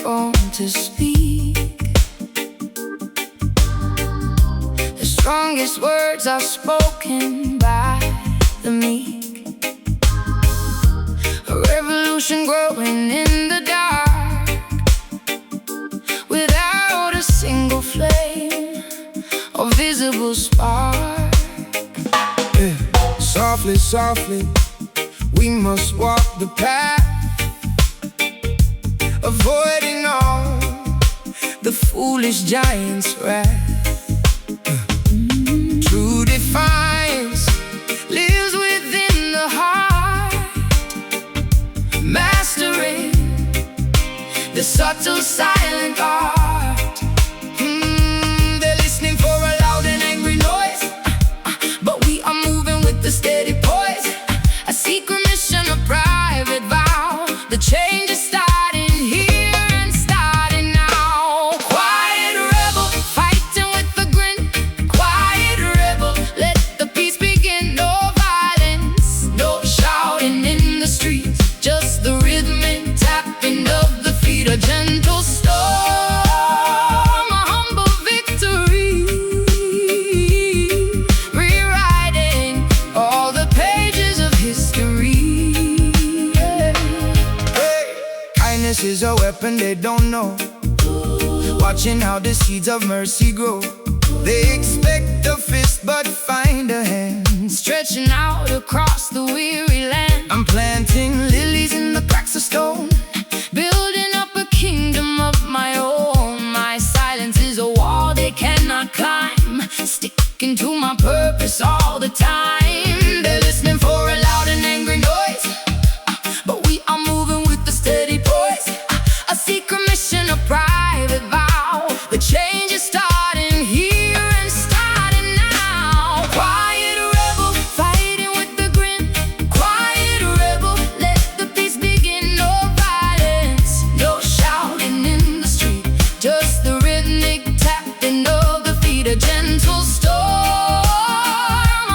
microphone to speak. The strongest words are spoken by the meek. A revolution growing in the dark, without a single flame or visible spark. Yeah. Softly, softly, we must walk the path, avoiding all the foolish giants' wrath. True defiance lives within the heart, mastering the subtle silent art. They're listening for a loud and angry noise, but we are moving with the steady poise. A secret mission, a private vow. The change is starting here and starting now. Quiet rebel, fighting with a grin. Quiet rebel, let the peace begin. No violence, no shouting in the streets, just the rhythmic tapping of the feet. A gentle storm, a humble victory, rewriting all the pages of history. Hey, kindness is a weapon they don't know, watching how the seeds of mercy grow. They expect a fist but find a hand, Stretching out across the weary land. I'm planting lilies in the cracks of stone, Building up a kingdom of my own. My silence is a wall they cannot climb, sticking to my purpose all the time. They're listening for a loud and angry noise, but we are moving with the steady poise. A secret mission, a private vow. The change is starting here and starting now. Quiet rebel, fighting with the grin. Quiet rebel, let the peace begin. No violence, no shouting in the street, just the rhythmic tapping of the feet. A gentle storm,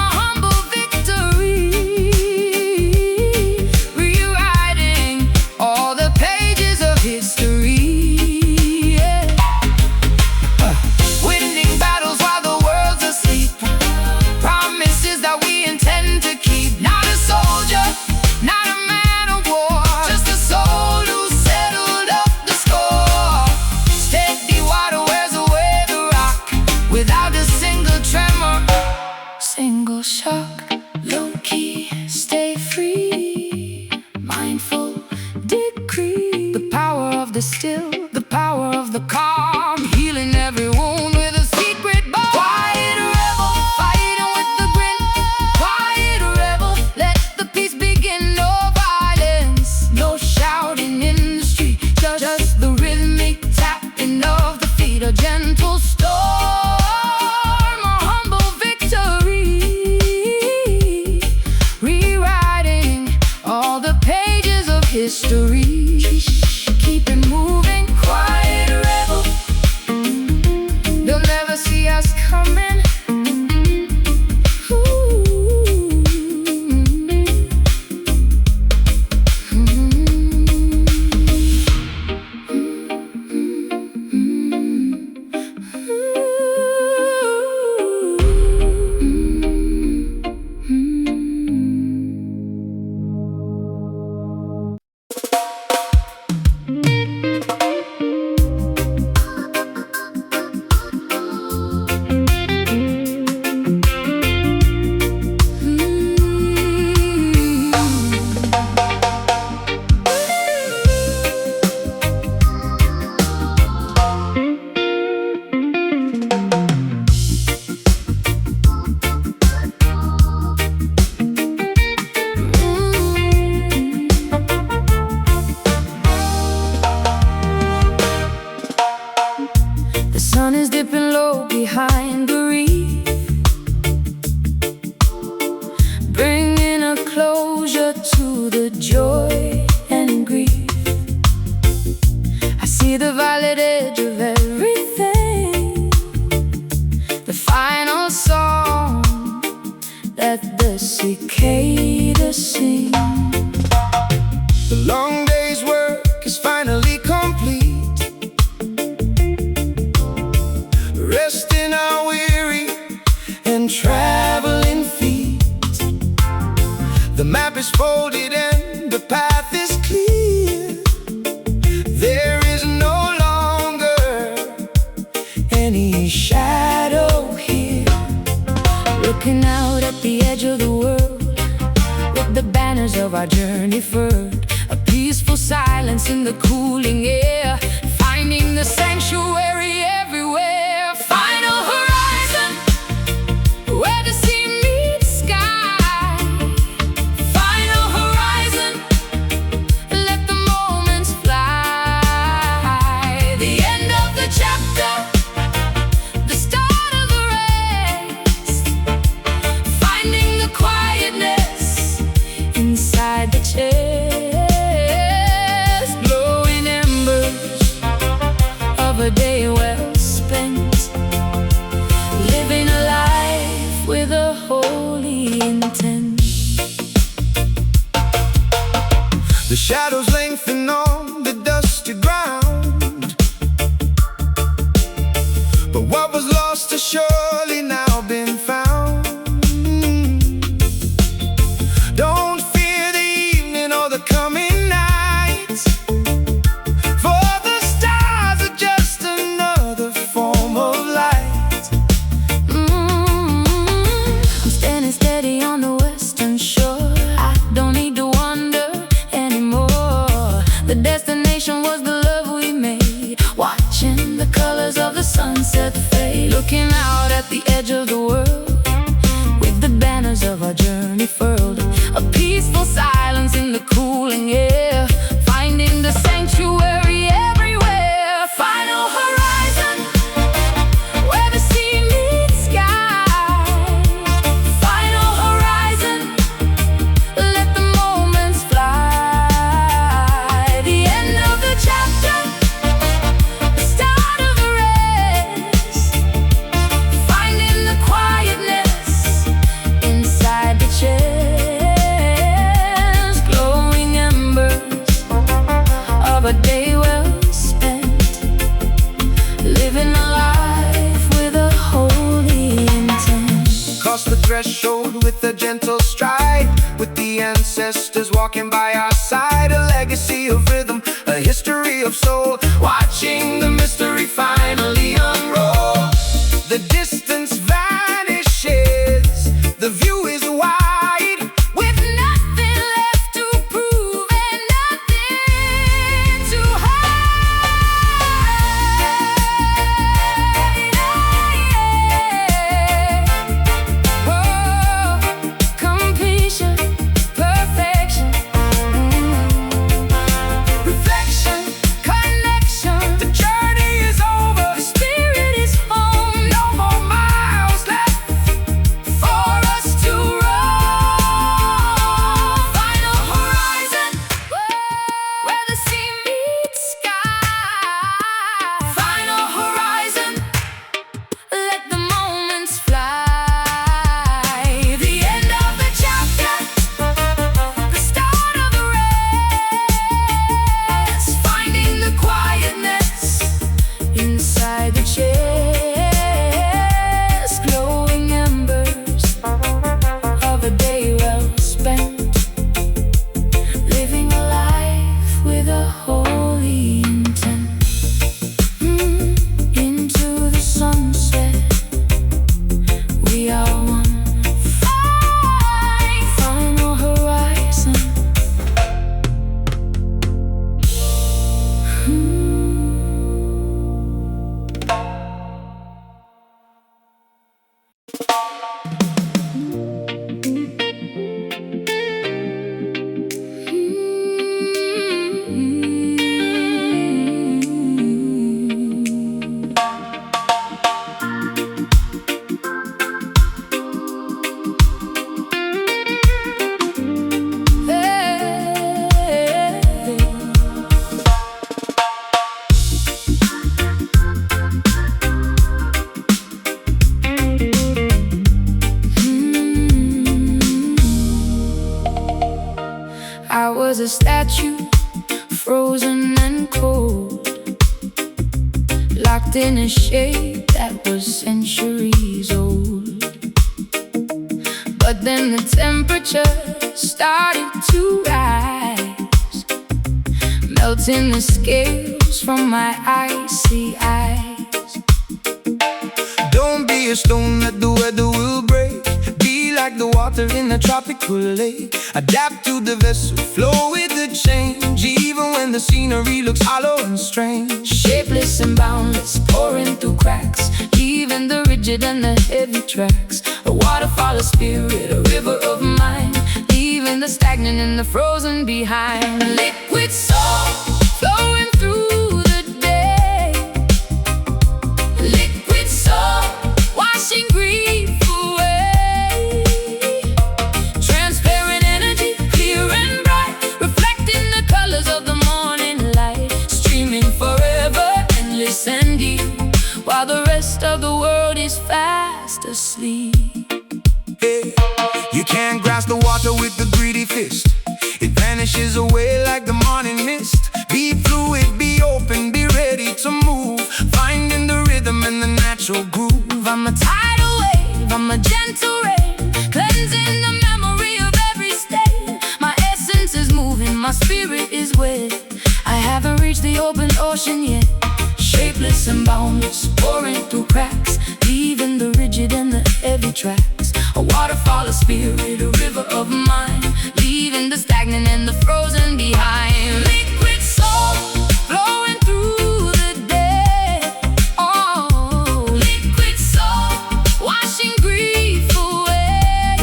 a humble victory, rewriting all the pages of history. Yeah. Winning battles while the world's asleep, promises that we intend to keep. Not a soldier, not a man of war, just a soul who settled up the score. Steady water wears away the rock, without a single tremor, single shock. Low key, stay free, mindful decree. The power of the still, the power of the calm, healing every wound with a secret bomb. Quiet rebel, fighting with the grin. Quiet rebel, let the peace begin. No violence, no shouting in the street, just the rhythmic tapping of the feet. A gentle storm, a humble victory, rewriting all the pages of history. Keep it moving, quiet rebel. They'll never see us coming. The sun is dipping low behind the reef, bringing a closure to the joy and grief. I see the violet edge of everything, the final song that the cicadas sing. The long day's work is finally complete. 23rd. A peaceful silence in the cooling air, finding the sanctuary everywhere. Final horizon, where the sea meets sky. Final horizon, let the moments fly. The end of the chapter, the start of the rest. Finding the quietness inside the chest. Glowing embers of a day well spent, living a life with a holy intent. The shadows lengthen on the dusty ground, but what was lost has surely now been found. Don't fear the evening or the coming night, for the stars are just another form of light. I'm standing steady on the western shore. I don't need to wonder anymore. The destination was the love we made, watching the colors of the sunset fade, looking out at the edge of the world with the banners of our journey furled. A peaceful silence in the cooling air, finding the sanctuary everywhere. Final horizon, where the sea meets sky. Final horizon, let the moments fly. The end of the chapter, the start of the rest. Finding the quietness inside the chest. Glowing embers of a day well spent, living a life with a holy intent. Cross the threshold with a gentle stride, with the ancestors walking by our side. A legacy of rhythm, a history of soul, watching the mystery finally unroll. The distance vanishes, the view is wide, With nothing left to prove and nothing to hide. Oh, completion, perfection, reflection, connection. the journey is over. The spirit is home. No more miles left For us to roam. Final horizon, where the sea meets sky. Final horizon, let the moments fly. The end of the chapter, the start of the rest. Finding the quietness inside the chest. Glowing embers of a day well spent, living a life with a holy intent. Into the sunset, we are one. Final horizon. I was a statue, frozen and cold, locked in a shape that was centuries old. But then the temperature started to rise, melting the scales from my icy eyes. Don't be a stone that the weather will break. Be like like the water in a tropical lake. Adapt to the vessel, flow with the change, even when the scenery looks hollow and strange. Shapeless and boundless, pouring through cracks, even the rigid and the heavy tracks. A waterfall of spirit, a river of mind, leaving the stagnant and the frozen behind. Liquid soul, flowing through the day. Liquid soul, washing grief away. Transparent energy, clear and bright, reflecting the colors of the morning light. Streaming forever, endless and deep, while the rest of the world is fast asleep. Hey, you can't grasp the water with the greedy fist. It vanishes away like the morning mist. Be fluid, be open, be ready to move, finding the rhythm and the natural groove. I'm a tidal wave, I'm a gentle rain, cleansing the memory of every stain. My essence is moving, my spirit is wet. I haven't reached the open ocean yet. Shapeless and boundless, pouring through cracks, leaving the rigid and the heavy tracks. A waterfall of spirit, a river of mind, leaving the stagnant and the frozen behind. Liquid soul, flowing through the day. Oh, liquid soul, washing grief away.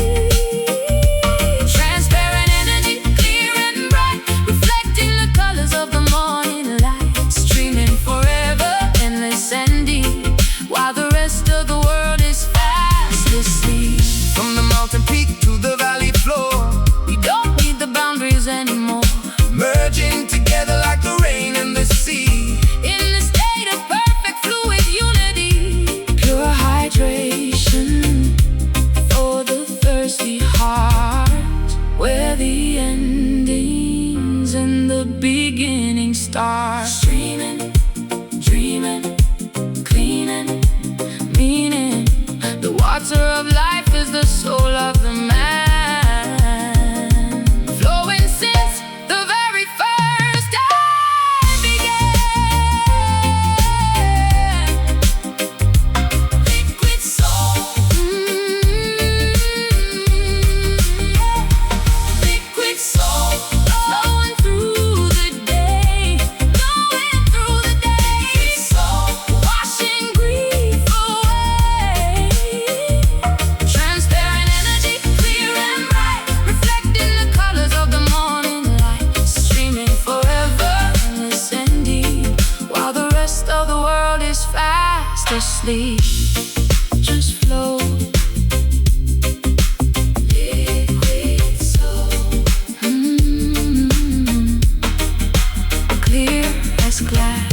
Transparent energy, clear and bright, reflecting the colors of the morning light. Streaming forever, endless and deep, while the rest of the world is fast asleep. From the mountain peak to the valley floor, We don't need the boundaries anymore. merging together like the rain and the sea. In a state of perfect fluid unity, pure hydration for the thirsty heart, where the endings and the beginnings start. Streaming, dreaming, cleaning, meaning. The water of life is the soul of the man, flowing since the very first time began. Liquid soul, liquid soul, flowing through the day, flowing through the day. Liquid soul, washing grief away. Transparent energy, clear and bright, reflecting the colors of the morning light. Streaming forever, endless and deep, while the rest of the world is fast asleep. Just flow. Liquid soul, clear as glass.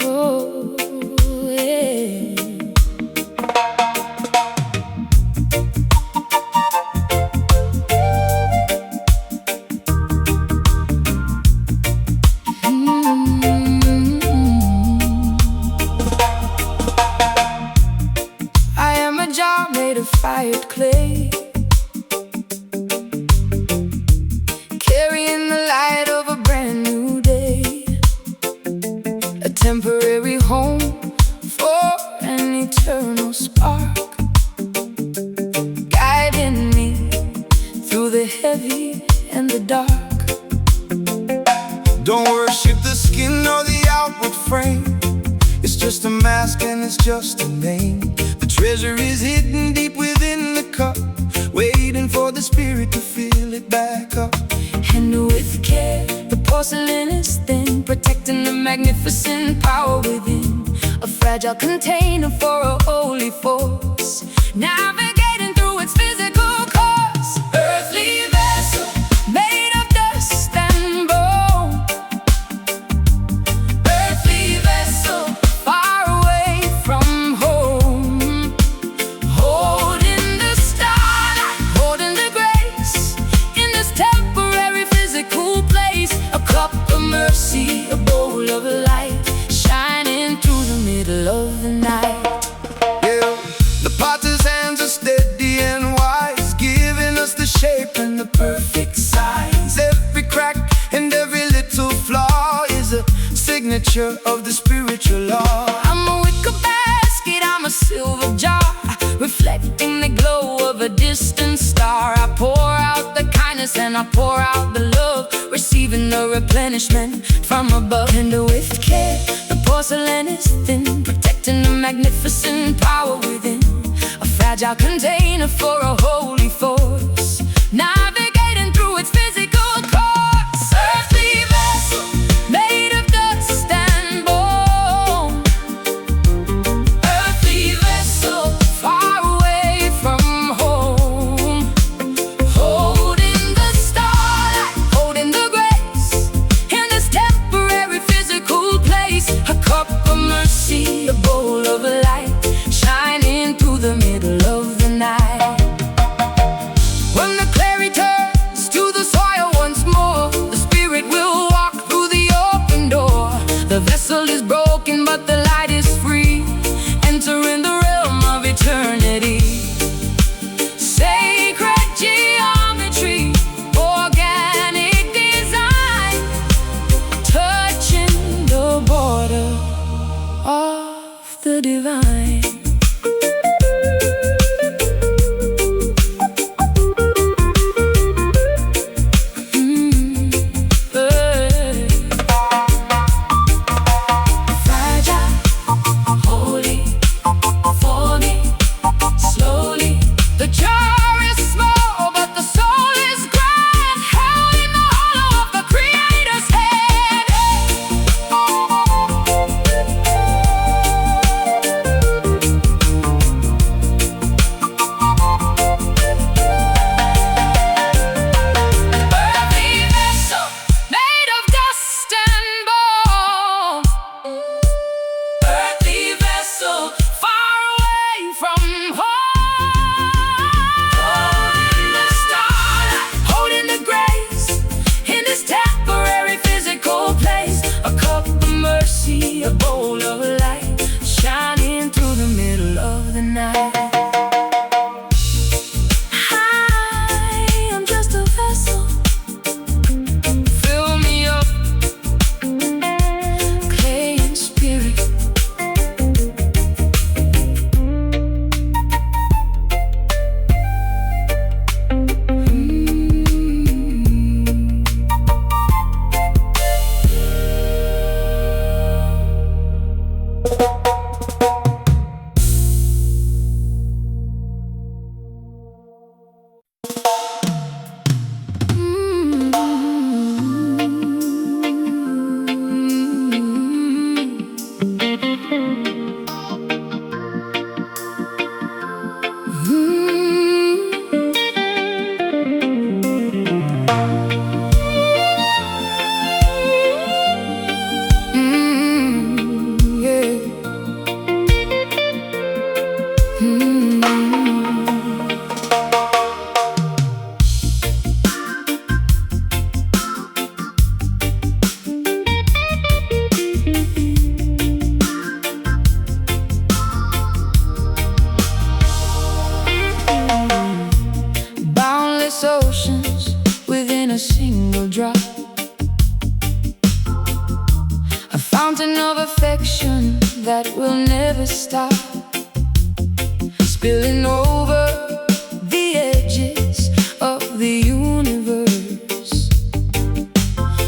Oh, yeah. I am a jar made of fired clay, carrying the light of a brand new day. A temporary home for an eternal spark, guiding me through the heavy and the dark. Don't worship the skin or the outward frame. It's just a mask and it's just a name. The treasure is hidden deep within the cup, waiting for the spirit to fill it back up. And with care, the porcelain is thin, protecting the magnificent power within. A fragile container for a holy force, navigating through its physical course. Earthly vessel, made of dust and bone. Earthly vessel, far away from home. Holding the starlight, holding the grace, in this temporary physical place. A cup of mercy, picture of the spiritual law. I'm a wicker basket, I'm a silver jar, reflecting the glow of a distant star. I pour out the kindness and I pour out the love, receiving the replenishment from above. And with care, the porcelain is thin, protecting the magnificent power within. A fragile container for a holy force, navigating through its physical course. Earthly vessel, made of dust and bone. Earthly vessel, far away from home. Holding the starlight, holding the grace, in this temporary physical place. A cup of mercy, a bowl of light, shining through the middle of the night. When the clay turns to the soil once more, the spirit will walk through the open door. The vessel is broken, but the light is free, entering the realm of eternity. Sacred geometry, organic design, touching the border of the divine. A bowl of light, shining through the middle of the night. I am just a vessel, fill me up, clay and spirit. Oceans within a single drop, a fountain of affection that will never stop, spilling over the edges of the universe,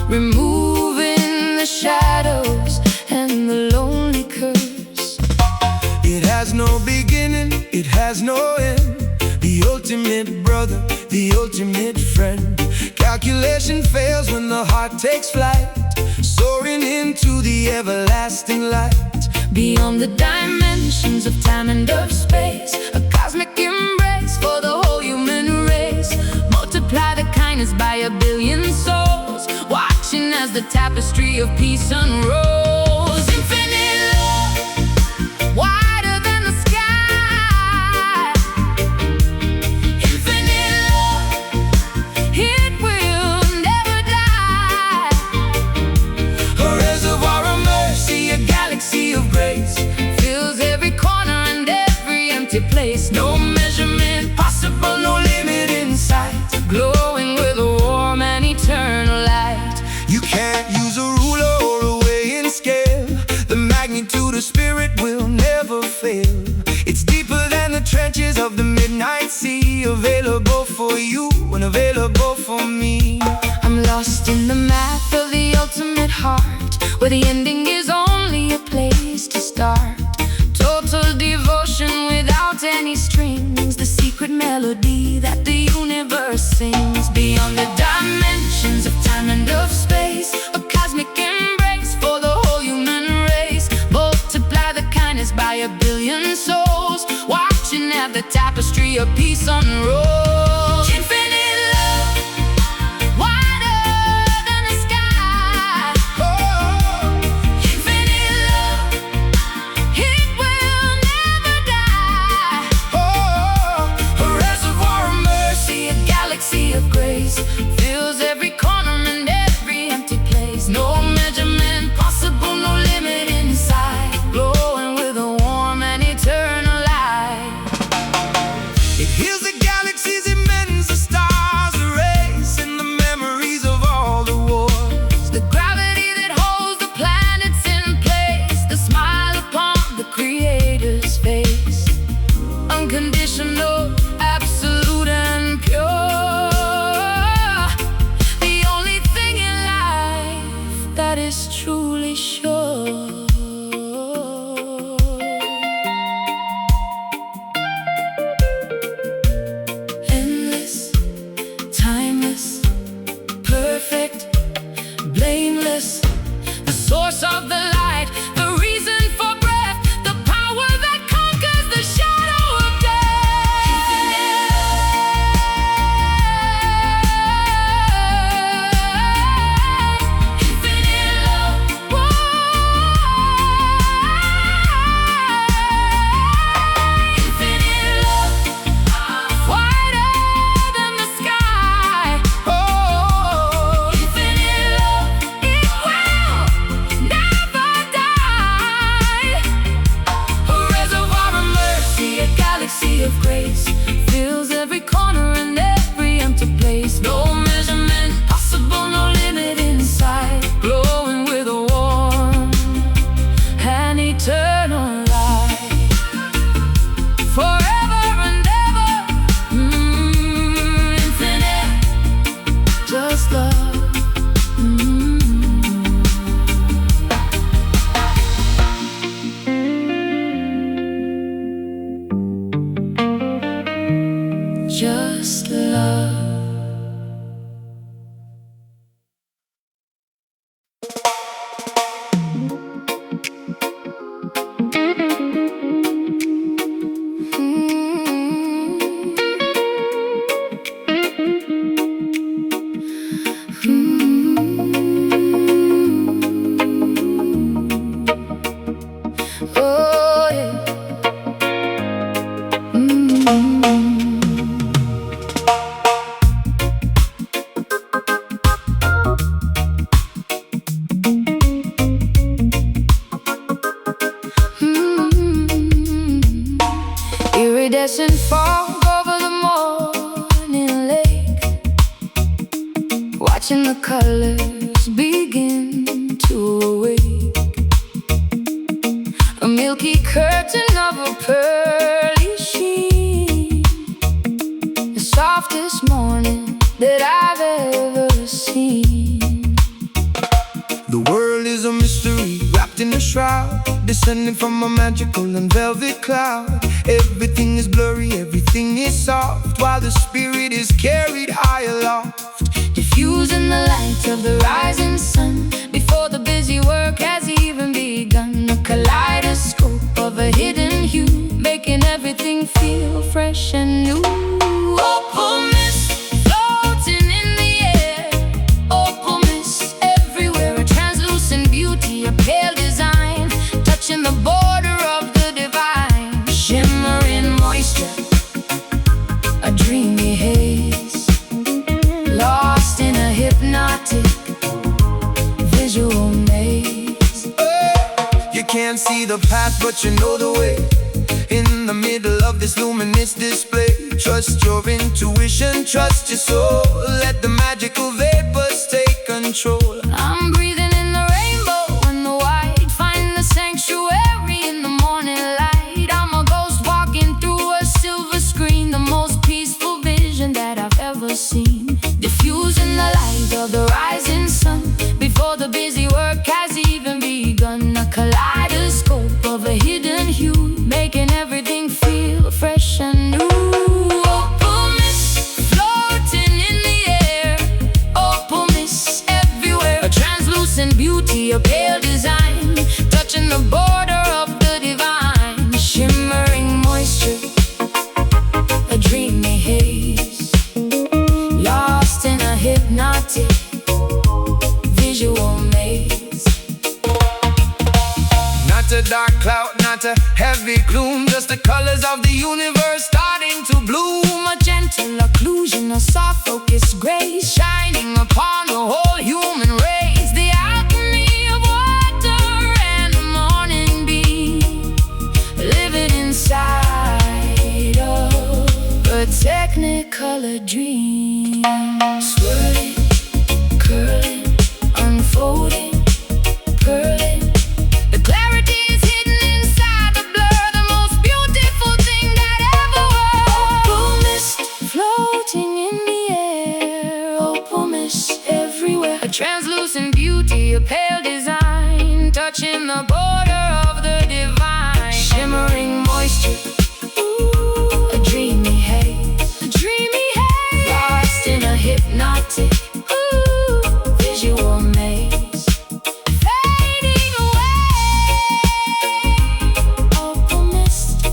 removing the shadows and the lonely curse. It has no beginning, it has no end. The ultimate brother, the ultimate friend. Calculation fails when the heart takes flight, soaring into the everlasting light. Beyond the dimensions of time and of space, a cosmic embrace for the whole human race. Multiply the kindness by a billion souls, watching as the tapestry of peace unrolls. Infinite love, wider than the sky. Infinite love, it will never die. A reservoir of mercy, a galaxy of grace, Fills every corner and every empty place. no measurement possible, no limit in sight. Glowing with a warm and eternal light. You can't use a ruler or a weighing you and available for me. I'm lost in the math of the ultimate heart, where the ending is only a place to start. Total devotion without any strings, the secret melody that the universe sings. Beyond the dimensions of time and of space, a cosmic embrace for the whole human race. Multiply the kindness by a billion souls, watching at the tapestry of peace unroll. Infinite love, wider than the sky. Infinite love, it will never die. A reservoir of mercy, A galaxy of grace fills every corner and every empty place. No measurement possible, no limit inside, glowing with a warm and eternal light. it heals the galaxies immense, the stars erase, and the memories of all the wars. The gravity that holds the planets in place, the smile upon the Creator's face. Unconditional, absolute and pure, the only thing in life that is truly sure. Endless, timeless, perfect, blameless, the source of the light, the reason for breath, the power that conquers the shadow of death. Infinite love, infinite love, wider than the sky. Infinite love, it will never die. A reservoir of mercy, a galaxy of grace fills every corner and every empty place. No measurement possible, no limit inside, glowing with a warm and eternal light. Forever and ever, infinite, just love. Just love. Oh, yeah. Iridescent fog over the morning lake, watching the colors begin to awake. A milky curtain of a pearly sheen, the softest morning that I've ever seen. The world is a mystery wrapped in a shroud, descending from a magical and velvet cloud. Everything is blurry, everything is soft, while the spirit is carried high aloft. Diffusing the light of the rising sun before the busy work has even begun. A kaleidoscope of a hidden hue, making everything feel fresh and new. Opal mist floating in the air, opal mist everywhere, a translucent beauty, a pale design, touching the border of the divine. Shimmering moisture, a dreamy haze, lost in a hypnotic visual maze. You can't see the path, but you know the way. In the middle of this luminous display, trust your intuition, trust your soul. Let the magical vapors take control. I'm breathing in the rainbow and the white, find the sanctuary in the morning light. I'm a ghost walking through a silver screen, the most peaceful vision that I've ever heavy gloom, just the colors of the universe starting to bloom. A gentle occlusion, a soft focused grace, shining upon the whole human race. The alchemy of water and the morning bee, living inside of a technicolor dream. Swirling, curling, unfolding, purling. The clarity is hidden inside the blur, the most beautiful thing that ever was. Opal mist floating in the air, opal mist everywhere. A translucent beauty, a pale design, touching the border of the divine. Shimmering moisture, ooh, a dreamy haze, a dreamy haze. Lost in a hypnotic, ooh, visual maze. Fading away, opal mist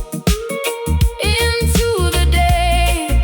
into the day.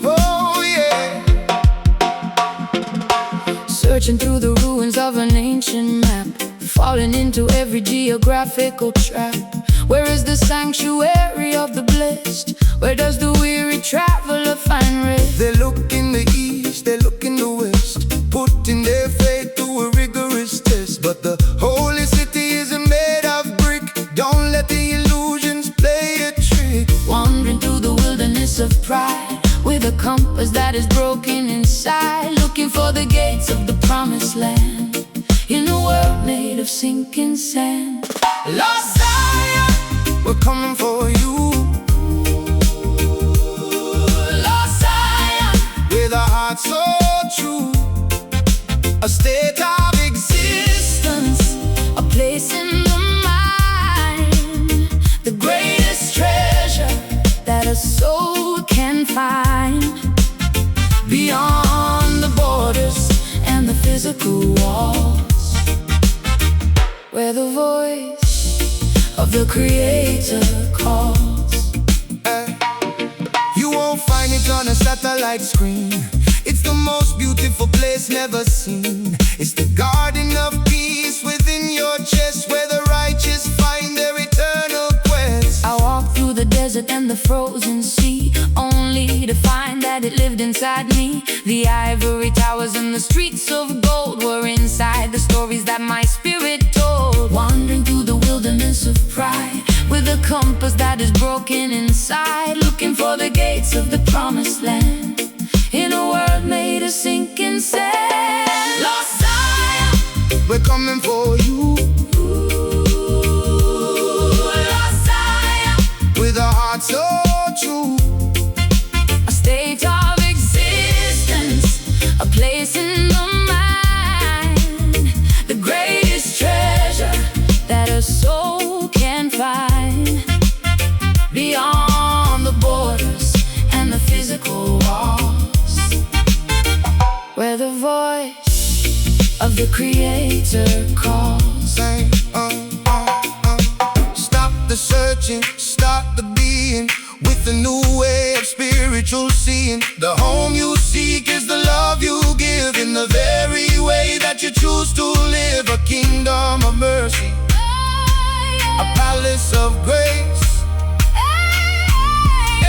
Oh yeah. Searching through the ruins of an ancient map, falling into every geographical trap. Where is the sanctuary of the blessed? Where does the weary traveler find rest? They look in the east, they look in the west, putting their faith to a rigorous test. But the holy city isn't made of brick. Don't let the illusions play a trick. Wandering through the wilderness of pride, with a compass that is broken inside, looking for the gates of the promised land, in a world made of sinking sand. Lost Zion, we're coming for you. Lost Zion, With a heart so true, a state of existence, a place in the mind, the greatest treasure that a soul can find, beyond the borders and the physical walls, where the voice of the Creator calls. You won't find it on a satellite screen. It's the most beautiful place never seen. It's the garden of peace within your chest, where the righteous find their eternal quest. I walked through the desert and the frozen sea, only to find that it lived inside me. The ivory towers and the streets of gold were inside the stories that my spirit told. Wandering through the wilderness of pride, with a compass that is broken inside, looking for the gates of the promised land, in a world made of sinking sand. Lost Zion, We're coming for you. lost Zion, With a heart so true, a state of existence, a place in the mind, the greatest treasure that a soul can find, beyond the borders and the physical walls, where the voice of the Creator calls. say, stop the searching, start the being, with a new way of spiritual seeing. The home you seek is the love you give, in the very way that you choose to live. A kingdom of mercy, a palace of grace,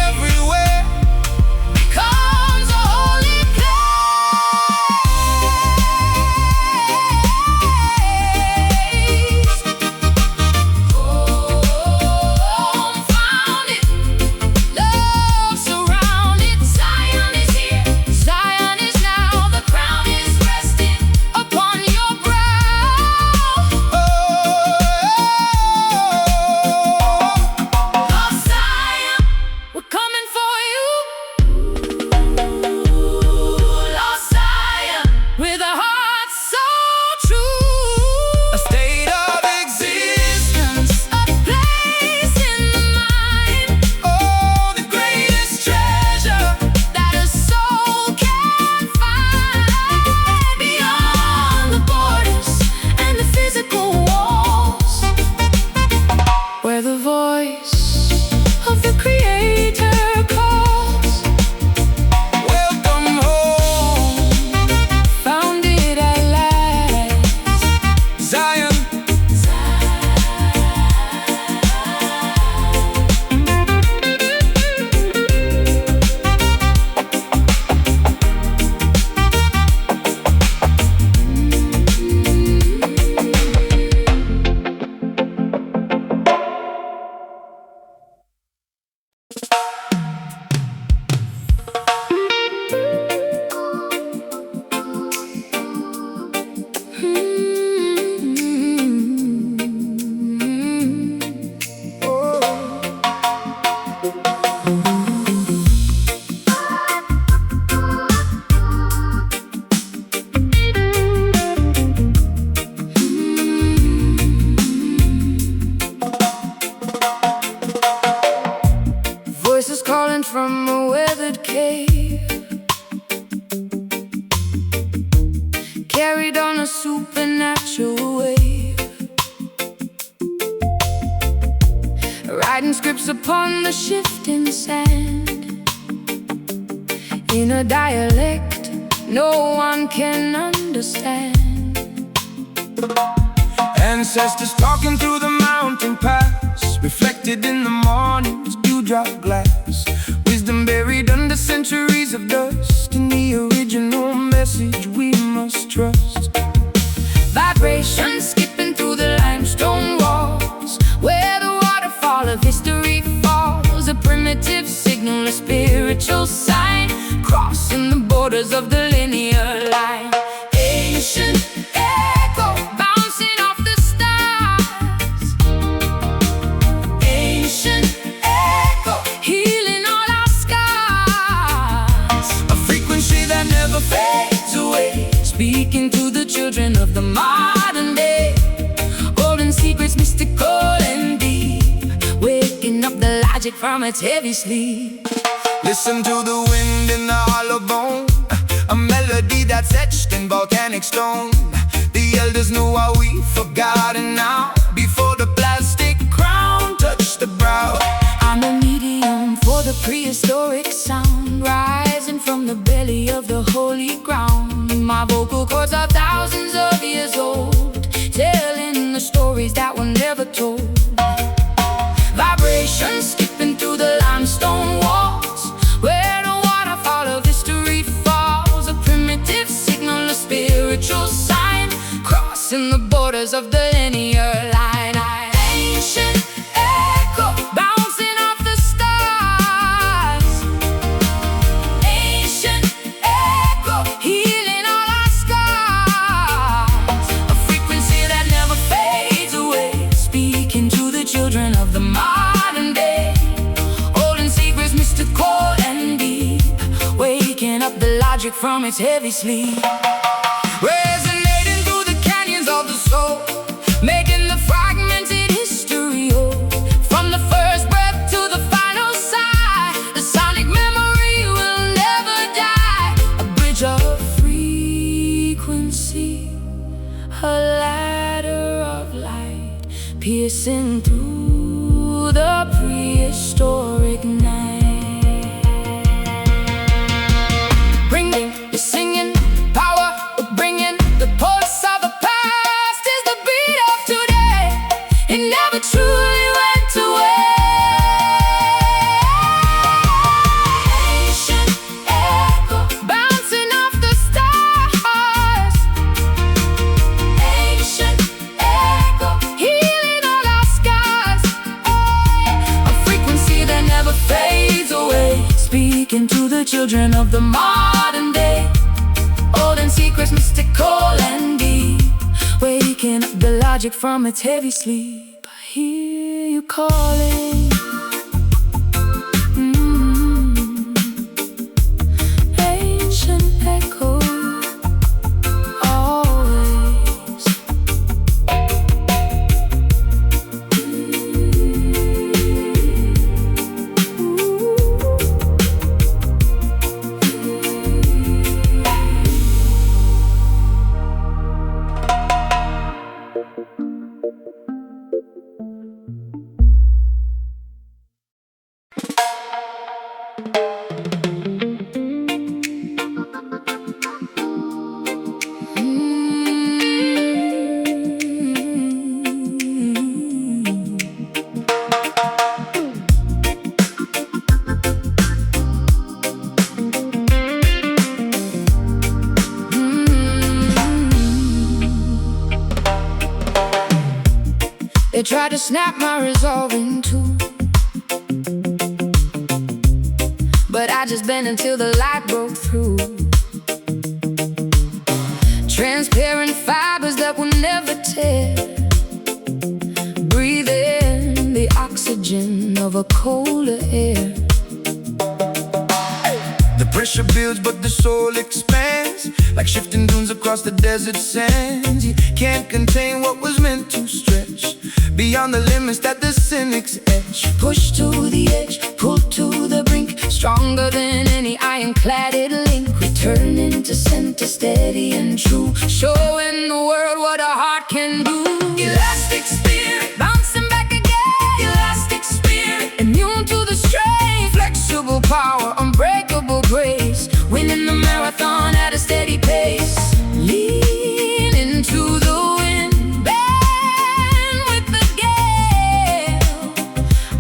everywhere Comes a holy place. from a weathered cave, carried on a supernatural wave, writing scripts upon the shifting sand, in a dialect no one can understand. Ancestors talking through the mountain pass, reflected in the morning's dewdrop glass. Wisdom buried under centuries of dust, in the original message we must trust. Vibrations skipping through the limestone walls, where the waterfall of history falls. A primitive signal, a spiritual sign, crossing the borders of the linear line. Ancient echo bouncing off the stars, ancient echo healing all our scars. A frequency that never fades away, Speaking to the children of the modern day, holding secrets mystical and deep, waking up the logic from its heavy sleep. listen to the wind in the hollow bone, a melody that's etched in volcanic stone. The elders know what we've forgotten now, before the plastic crown touched the brow. I'm a medium for the prehistoric sound, rising from the belly of the holy ground. My vocal cords are thousands of years old, telling the stories that were never told. Vibrations skipping through the limestone walls, where the waterfall of history falls. A primitive signal, a spiritual sign, crossing the borders of the linear line. Ancient echo bouncing off the stars, ancient echo healing all our scars. A frequency that never fades away, speaking to the children of the modern day, holding secrets mystical and deep, waking up the logic from its heavy sleep. Resonating through the canyons of the soul, Making the fragmented history old. From the first breath to the final sigh, the sonic memory will never die. A bridge of frequency, a ladder of light, piercing through the prehistoric night. Bringing the singing power, bringing the pulse of the past is the beat of today. It never truly went away. Ancient echo bouncing off the stars, ancient echo healing all our scars. A frequency that never fades away, speaking to the children of the modern day, holding secrets mystical and deep, waking up the logic from its heavy sleep. I hear you calling. Ancient echo, always. They tried to snap my resolve in two, but I just bent until the light broke through. Transparent fibers that will never tear, breathing the oxygen of a colder air. The pressure builds but the soul expands, like shifting dunes across the desert sands. You can't contain what was meant to stretch beyond the limits that the cynics etch. Push to the edge, pull to the brink, stronger than any ironcladded link, returning to center steady and true, showing the world what a heart can do. Elastic spirit, bouncing back again. Elastic spirit, immune to the strain. Flexible power, unbreakable grace, winning the marathon at a steady pace. Lean into the wind, bend with the gale.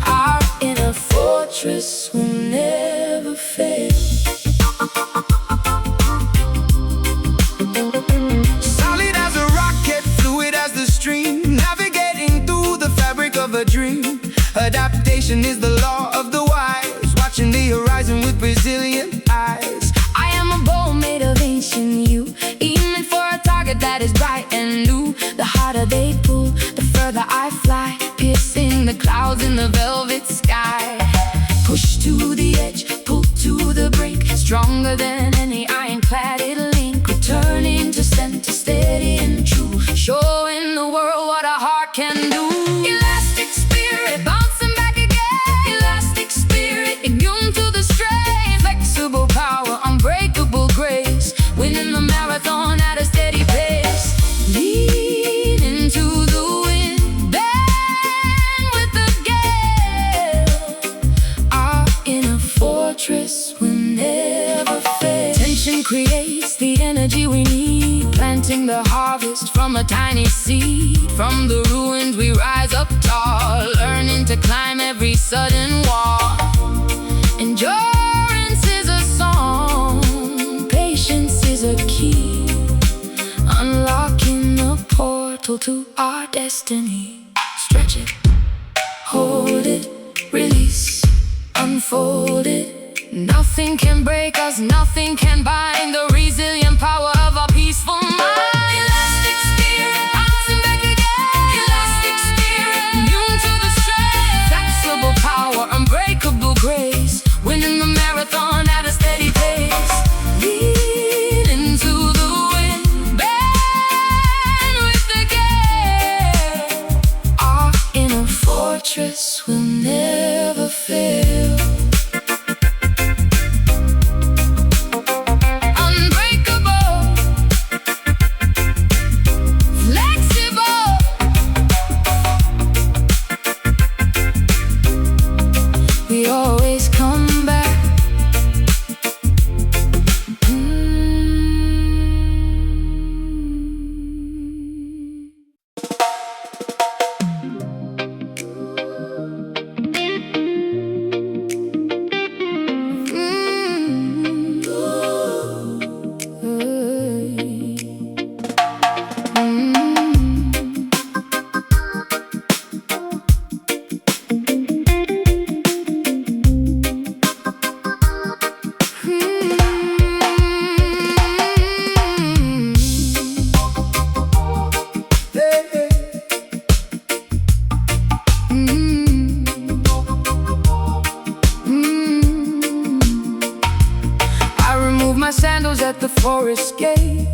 Our inner fortress will never fail. Solid as a rocket, fluid as the stream, navigating through the fabric of a dream. Adaptation is the law of the wise, watching the horizon with resilient eyes. I am a bow made of ancient yew, aiming for a target that is bright and new. The harder they pull, the further I fly, piercing the clouds in the velvet sky. Push to the edge, pull to the brink, stronger than any ironcladded link, returning to center steady and true, showing the world what a heart can do. Elastic spirit, bouncing back again. Elastic spirit, immune to the strain. Flexible power, unbreakable grace, winning the marathon at a steady pace. Lean into the wind, bend with the gale. Our inner fortress will never fail. Tension creates the energy we need, planting the harvest from a tiny seed. From the ruins we rise up tall, learning to climb every sudden wall. Endurance is a song, patience is a key, unlocking the portal to our destiny. Stretch it, hold it, release, unfold it. Nothing can break us, nothing can bind the resilient power of a peaceful mind. Elastic spirit, bouncing back again. Elastic spirit, immune to the strain. Flexible power, unbreakable grace, winning the marathon at a steady pace. Lean into the wind, bend with the gale. Our inner fortress will never fail. We always come back. Sandals at the forest gate,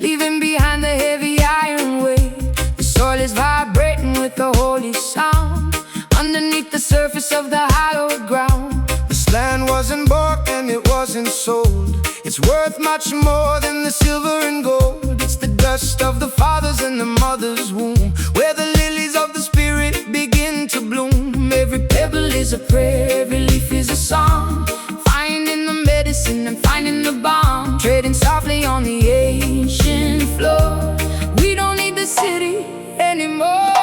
leaving behind the heavy iron weight. The soil is vibrating with a holy sound underneath the surface of the hallowed ground. This land wasn't bought and it wasn't sold. It's worth much more than the silver and gold. It's the dust of the fathers and the mother's womb, where the lilies of the spirit begin to bloom. Every pebble is a prayer, every leaf is a song, finding the medicine and finding the balm, treading softly on the ancient floor. We don't need the city anymore.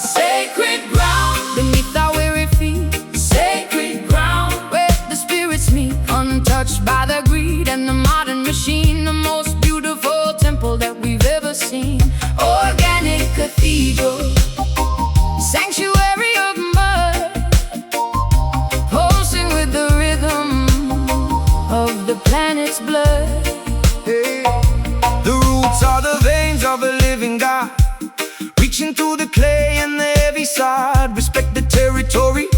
Sacred ground beneath our weary feet, sacred ground where the spirits meet, untouched by the greed and the modern machine. The most beautiful temple that we've ever seen. Organic cathedral, sanctuary of mud, pulsing with the rhythm of the planet's blood. Hey, the roots are the veins of a living God, reaching through the clay and the heavy sod. Respect the territory,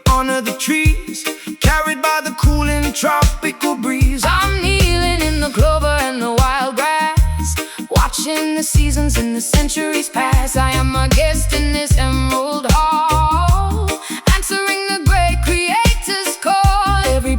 honor the trees, carried by the cooling tropical breeze. I'm kneeling in the clover and the wild grass, watching the seasons and the centuries pass. I am a guest in this emerald hall, answering the great creator's call. Every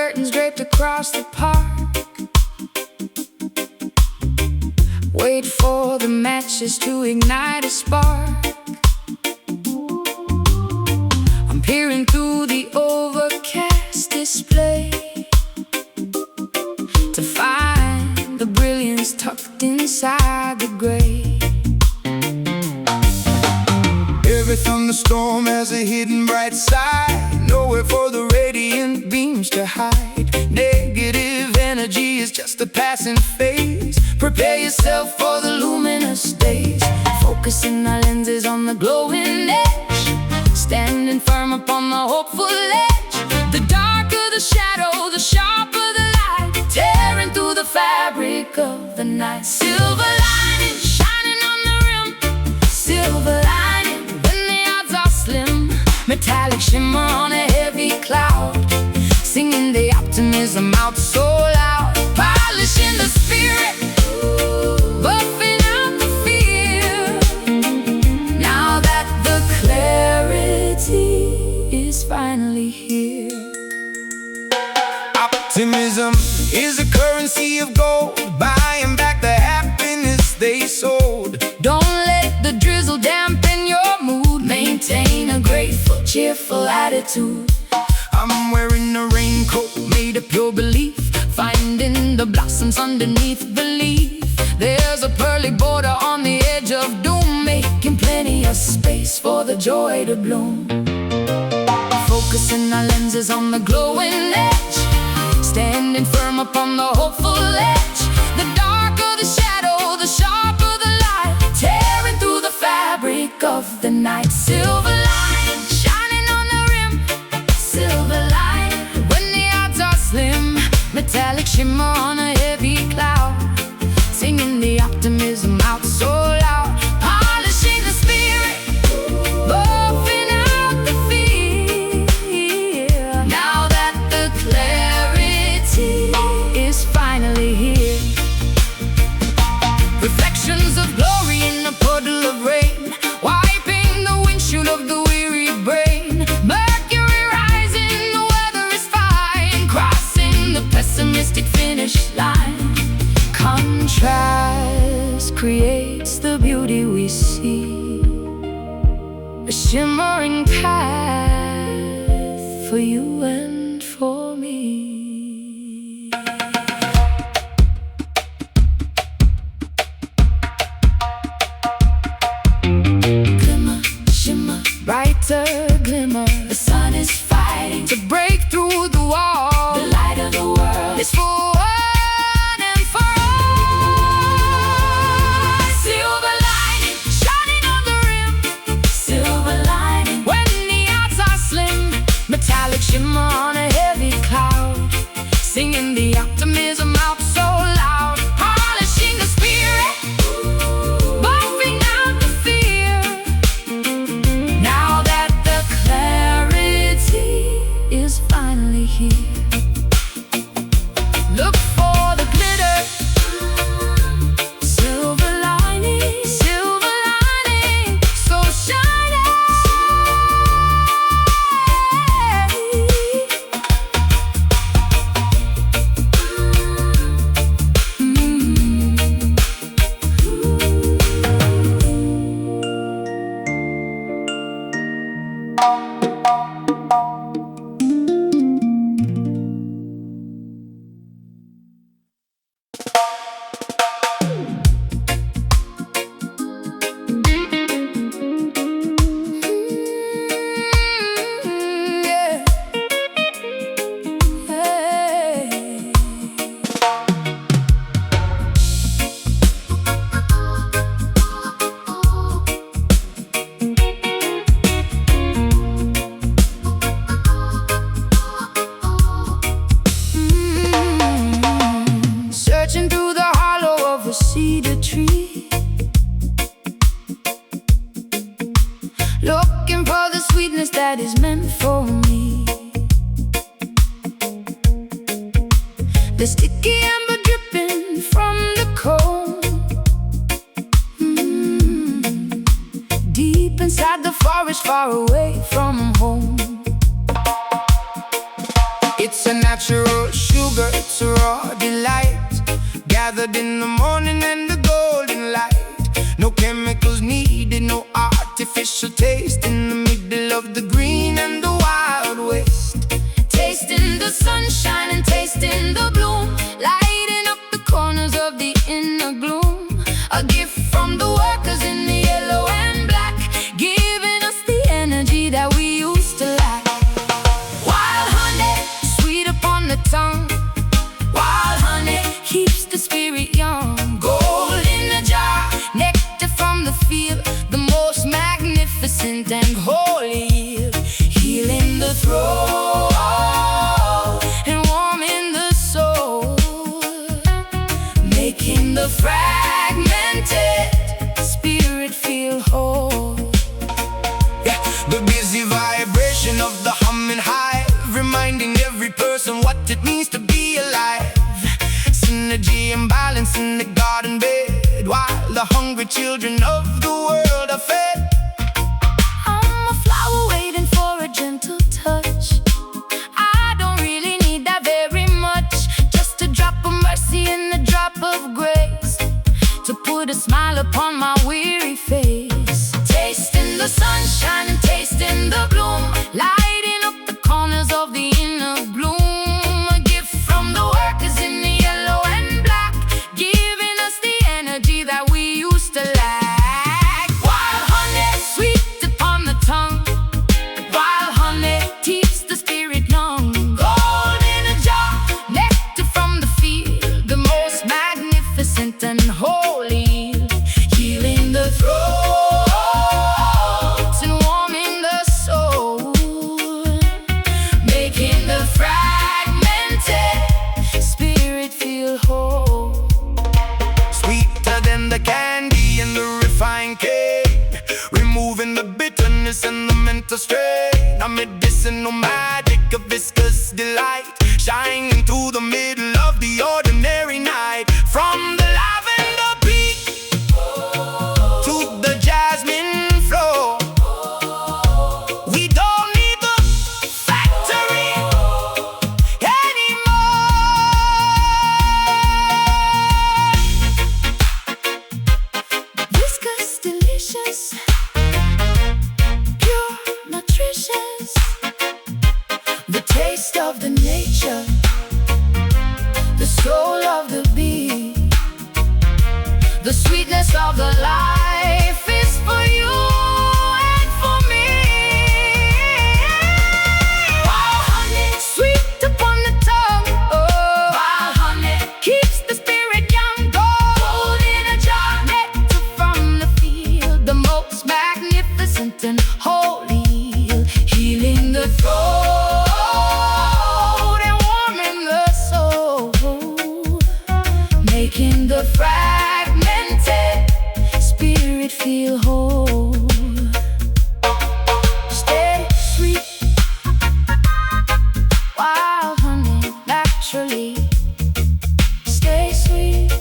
curtains draped across the park. Wait for the matches to ignite a spark. I'm peering through the overcast display to find the brilliance tucked inside the gray. Every thunderstorm has a hidden bright side, nowhere for the radiant beams to hide. Negative energy is just a passing phase. Prepare yourself for the luminous days. Focusing our lenses on the glowing edge, standing firm upon the hopeful edge. The darker the shadow, the sharper the light, tearing through the fabric of the night. Silver lining shining on the rim, silver lining when the odds are slim. Metallic shimmer on a heavy cloud, singing the optimism out so loud. Polishing the spirit, buffing out the fear. Now that the clarity is finally here. Optimism is a currency of gold, buying back the happiness they sold. Don't let the drizzle dampen your mood. Maintain a grateful, cheerful attitude. I'm wearing a raincoat made of pure belief, Finding the blossoms underneath belief. There's a pearly border on the edge of doom, making plenty of space for the joy to bloom. Focusing our lenses on the glowing edge, standing firm upon the hopeful edge. The darker the shadow, the sharper the light, tearing through the fabric of the night. Silver lining shining on the rim, silver lining when the odds are slim. Metallic shimmer on a heavy cloud, singing the optimism out so loud. Polishing the spirit, buffing out the fear. Now that the clarity is finally here. Reflections of glory in a puddle of rain, wiping the windshield of the weary brain. Mercury rising, the weather is fine, crossing the pessimistic finish line. Contrast creates the beauty we see, a shimmering path for you and for me. Glimmer, shimmer, brighter glimmer. The sun is fighting to break through the wall. The light of the world is for one and for all. Silver lining shining on the rim, silver lining when the odds are slim. Metallic shimmer on a heavy cloud, singing the optimism out so loud. Polishing the spirit, buffing out the fear. Now that the clarity is finally here. Look for the glitter, silver lining so shiny. Searching through the hollow of a cedar tree, looking for the sweetness that is meant for me. The sticky amber dripping from the comb, deep inside the forest, far away from home. it's a natural magnificent and holy, healing the throat and warming the soul, making the fragmented spirit feel whole. Yeah, the busy vibration of the humming hive, reminding every person what it means to be alive. Synergy and balance in the garden bed, while the hungry children of the world are fed. I'm a flower waiting for a gentle touch. I don't really need that very much, just a drop of mercy and a drop of grace to put a smile upon my weary face. Tasting the sunshine and tasting the bloom, lighting up the corners of the inner bloom. A gift from the workers in the yellow and black, giving us the energy that we used to lack. Wild honey, sweet upon the tongue, wild honey keeps the spirit young. Gold in a jar, nectar from the field, the most magnificent and holy, healing the throats and warming the soul, making the fragmented spirit feel whole. Sweeter than the candy and the refined cake, removing the bitterness and the mental strain. A medicinal magic, a viscous delight, shining through the middle of the ordinary night. From the lavender beat to the jasmine flow, we don't need the factory anymore. Viscous, delicious, pure, nutritious, the taste of the nature, the soul of the bee, the sweetness of the life is for you and for me. Wild honey, sweet upon the tongue, oh, wild honey keeps the spirit young. Gold in a jar, nectar from the field, the most magnificent and holy, healing the throat and warming the soul, making the fragmented spirit feel whole. Stay sweet, wild honey, naturally. Stay sweet.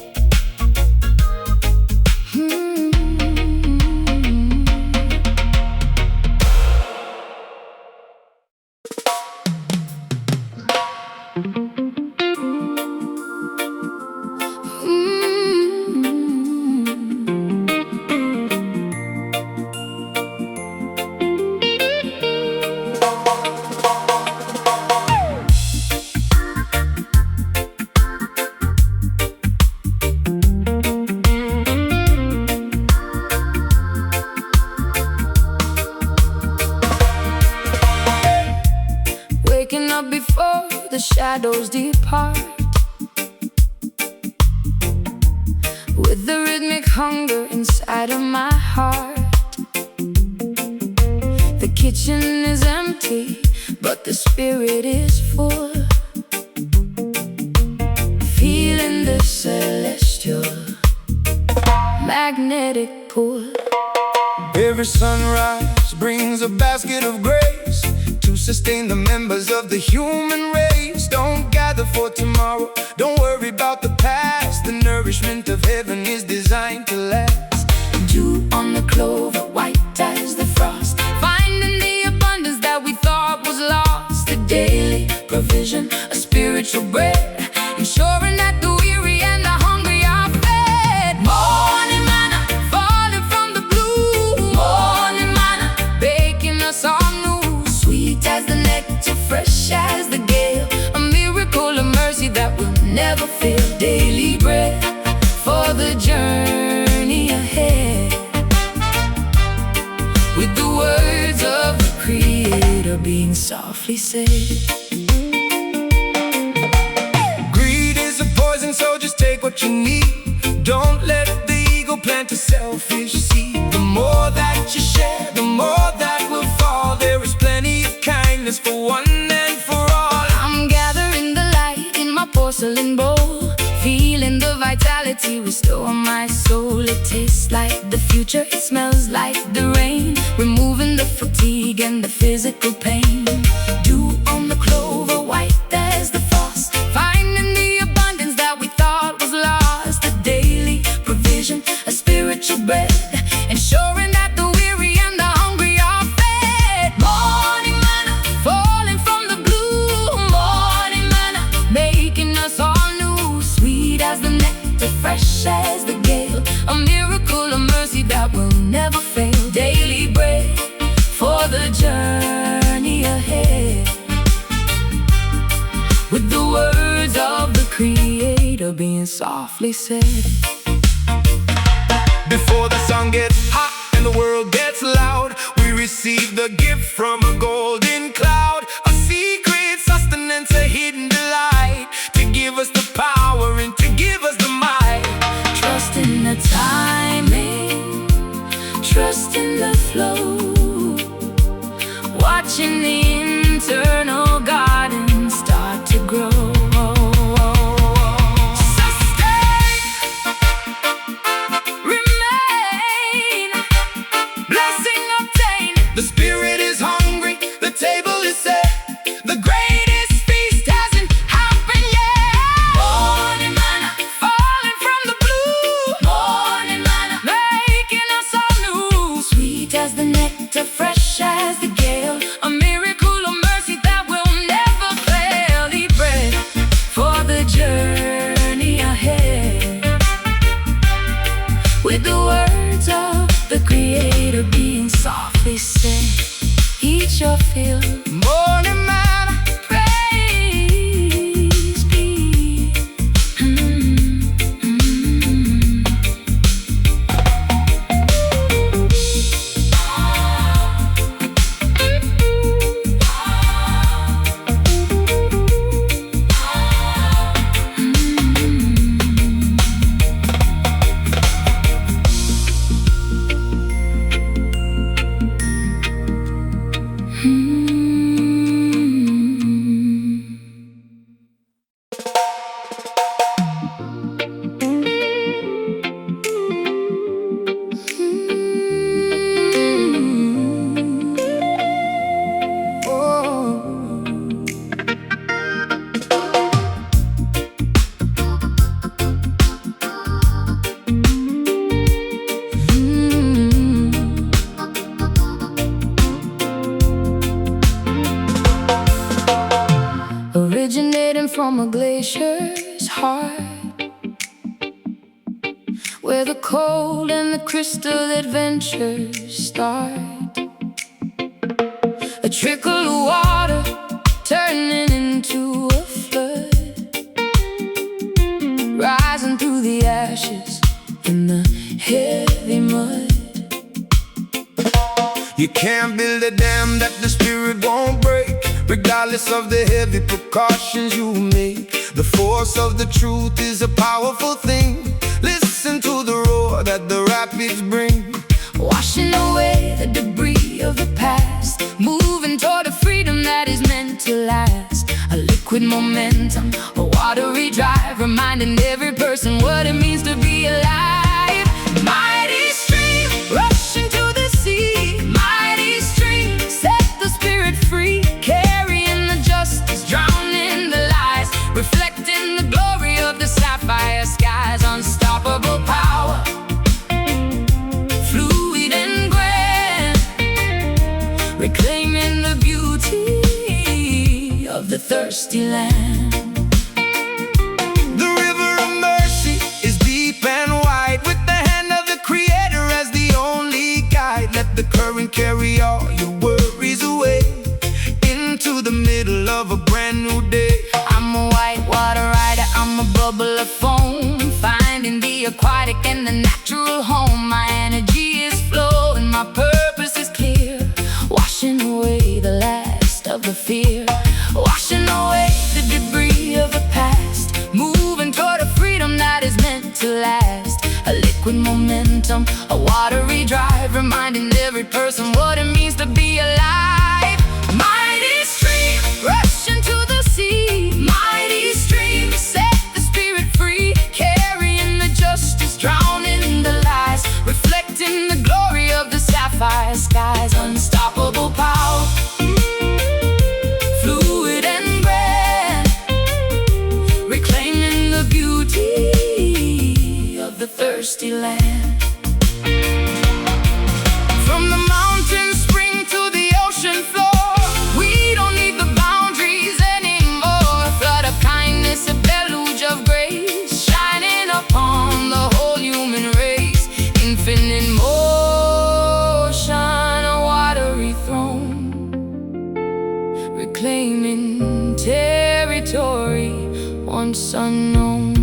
Waking up before the shadows depart, with the rhythmic hunger inside of my heart. The kitchen is empty, but the spirit is full, feeling the celestial magnetic pull. Every sunrise brings a basket of grace to sustain the members of the human race. Don't gather for tomorrow, don't worry about the past. The nourishment of heaven is designed to last. Dew on the clover, white as the frost, finding the abundance that we thought was lost. A daily provision, a spiritual bread, ensuring that the weary and the hungry are fed. Morning manna, falling from the blue. Morning manna, baking us all new. Sweet as the nectar, fresh as the gale, a miracle of mercy that will never fail. Daily bread for the journey ahead, with the words of the Creator being softly said. Greed is a poison, so just take what you need. Don't let the ego plant a selfish seed. The more that you share, the more that my soul. It tastes like the future, it smells like the rain, removing the fatigue and the physical pain. Dew on the clover, white as the frost, finding the abundance that we thought was lost. A daily provision, a spiritual bread, ensuring that the weary and the hungry are fed. Morning manna, falling from the blue. Morning manna, making us all new. Sweet as the nectar, fresh as the gale, a miracle, a mercy that will never fail. Daily bread for the journey ahead, with the words of the Creator being softly said. Before the sun gets hot and the world gets loud, we receive the gift from a golden cloud, a secret sustenance, a hidden delight, to give us the power and to give us the might. Trust in the timing, trust in the flow, watching the internal garden start to grow. Sustain, remain, blessing obtained. The spirit is hungry, the table is set, the greatest feast hasn't happened yet. Morning manna, Falling from the blue, morning manna, making us all new. sweet as the nectar, fresh as the gale, A miracle, a mercy that will never fail. Eat bread for the journey ahead, with the words of the Creator being softly said. Eat your fill, morning manna. praise be. Originating from a glacier's heart, where the cold and the crystal adventures start. A trickle of water turning into a flood, rising through the ashes in the heavy mud. You can't build a dam that the spirit won't break, regardless of the heavy precautions you make. The force of the truth is a powerful thing. Listen to the roar that the rapids bring, Washing away the debris of the past, moving toward a freedom that is meant to last. A liquid momentum, a watery drive, reminding every person what it means to be alive. Mighty stream, rushing to the sea. Mighty stream, set the spirit free. Carrying the justice, drowning the lies, reflecting the glory of the sapphire skies. Unstoppable power, fluid and grand, reclaiming the beauty of the thirsty land. the river of mercy is deep and wide, with the hand of the Creator as the only guide. Let the current carry all your worries away into the middle of a brand new day. I'm a whitewater rider, I'm a bubble of foam, finding the aquatic and the natural home. My energy is flowing, my purpose is clear, washing away the last of the fear, washing away the debris of the past, moving toward a freedom that is meant to last. A liquid momentum, a watery drive, reminding every person what it means to be alive. Mighty stream, rushing to the sea. Mighty stream, set the spirit free, carrying the justice, drowning thirsty land. From the mountain spring to the ocean floor, we don't need the boundaries anymore. Flood of kindness, a deluge of grace, shining upon the whole human race. Infinite motion, a watery throne, reclaiming territory once unknown.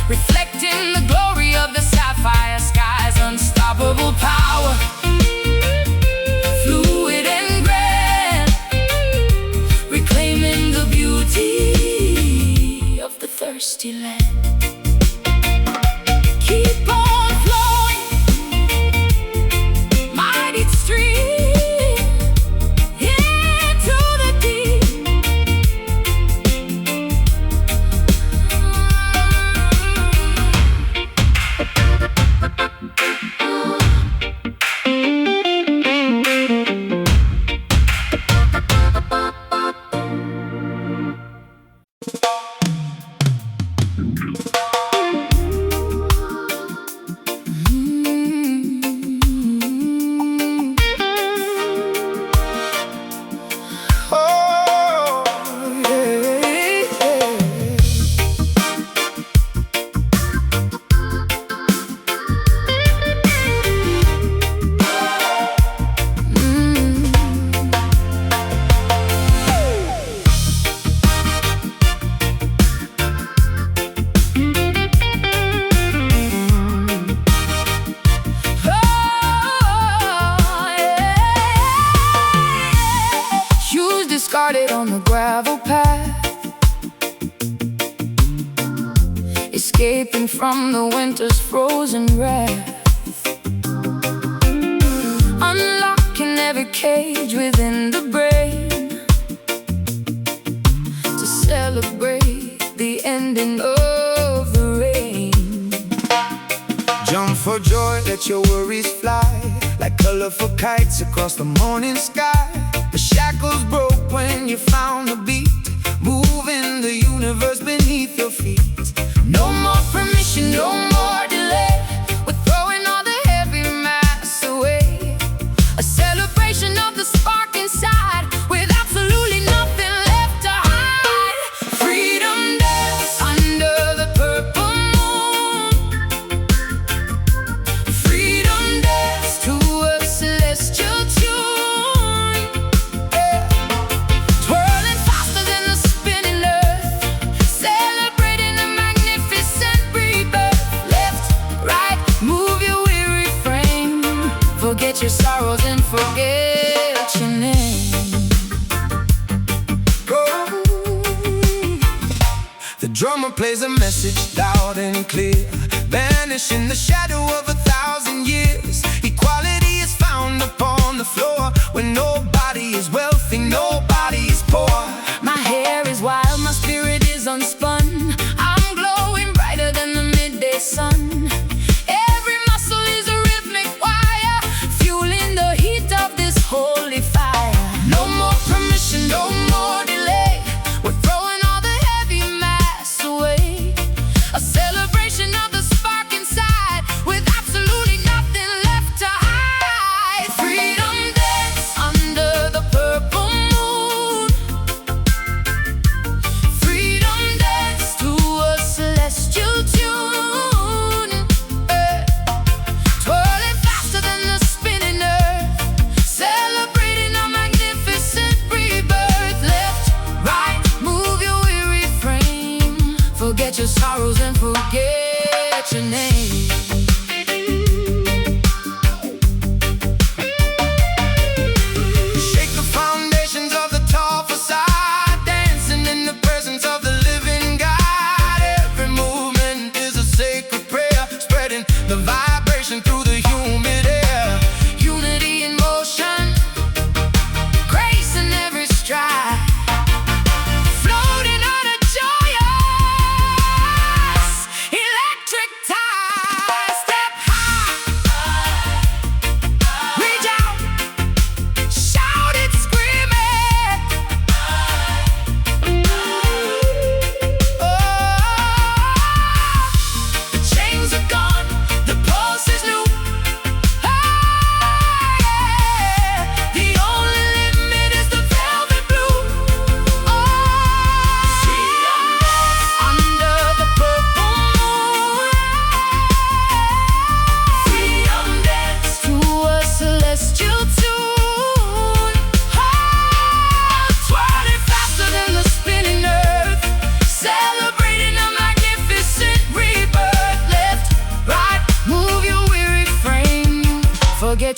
Reflecting the glory of the sapphire skies, unstoppable power, fluid and grand, reclaiming the beauty of the thirsty land. Keep on flowing, mighty stream, into the deep. Discarded on the gravel path, escaping from the winter's frozen wrath, unlocking every cage within the brain, to celebrate the ending of the rain. Jump for joy, let your worries fly like colorful kites across the morning sky. The shackles broke when you found the beat, moving the universe beneath your feet. No more permission, no more delay. We're throwing all the heavy mass away. A celebration of the spark inside, with absolutely nothing left to hide. Freedom dance under the purple moon. Freedom dance to a celestial tune. Forget your sorrows and forget your name. Oh. The drummer plays a message loud and clear, banishing the shadow of 1,000 years. Equality is found upon the floor, when nobody is wealthy, nobody is poor. My hair is wild, my spirit is unspun. I'm glowing brighter than the midday sun. Every muscle is a rhythmic wire, fueling the heat of this holy fire. No more permission, no more delay. We're throwing all the heavy mass away. A celebration of the spark inside, with absolutely nothing left to hide. Freedom dance under the purple moon.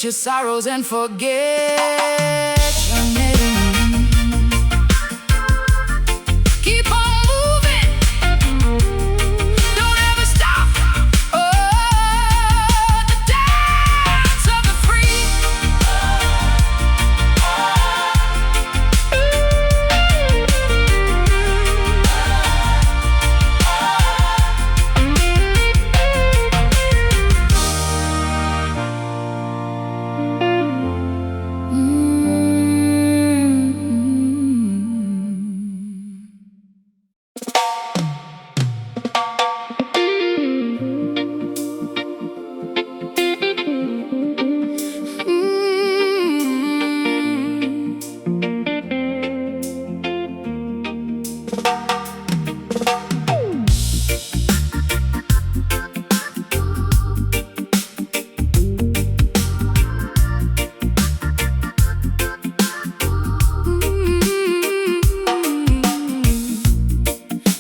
your sorrows and forget your name. Keep on moving, don't ever stop. Oh, the dance of the free.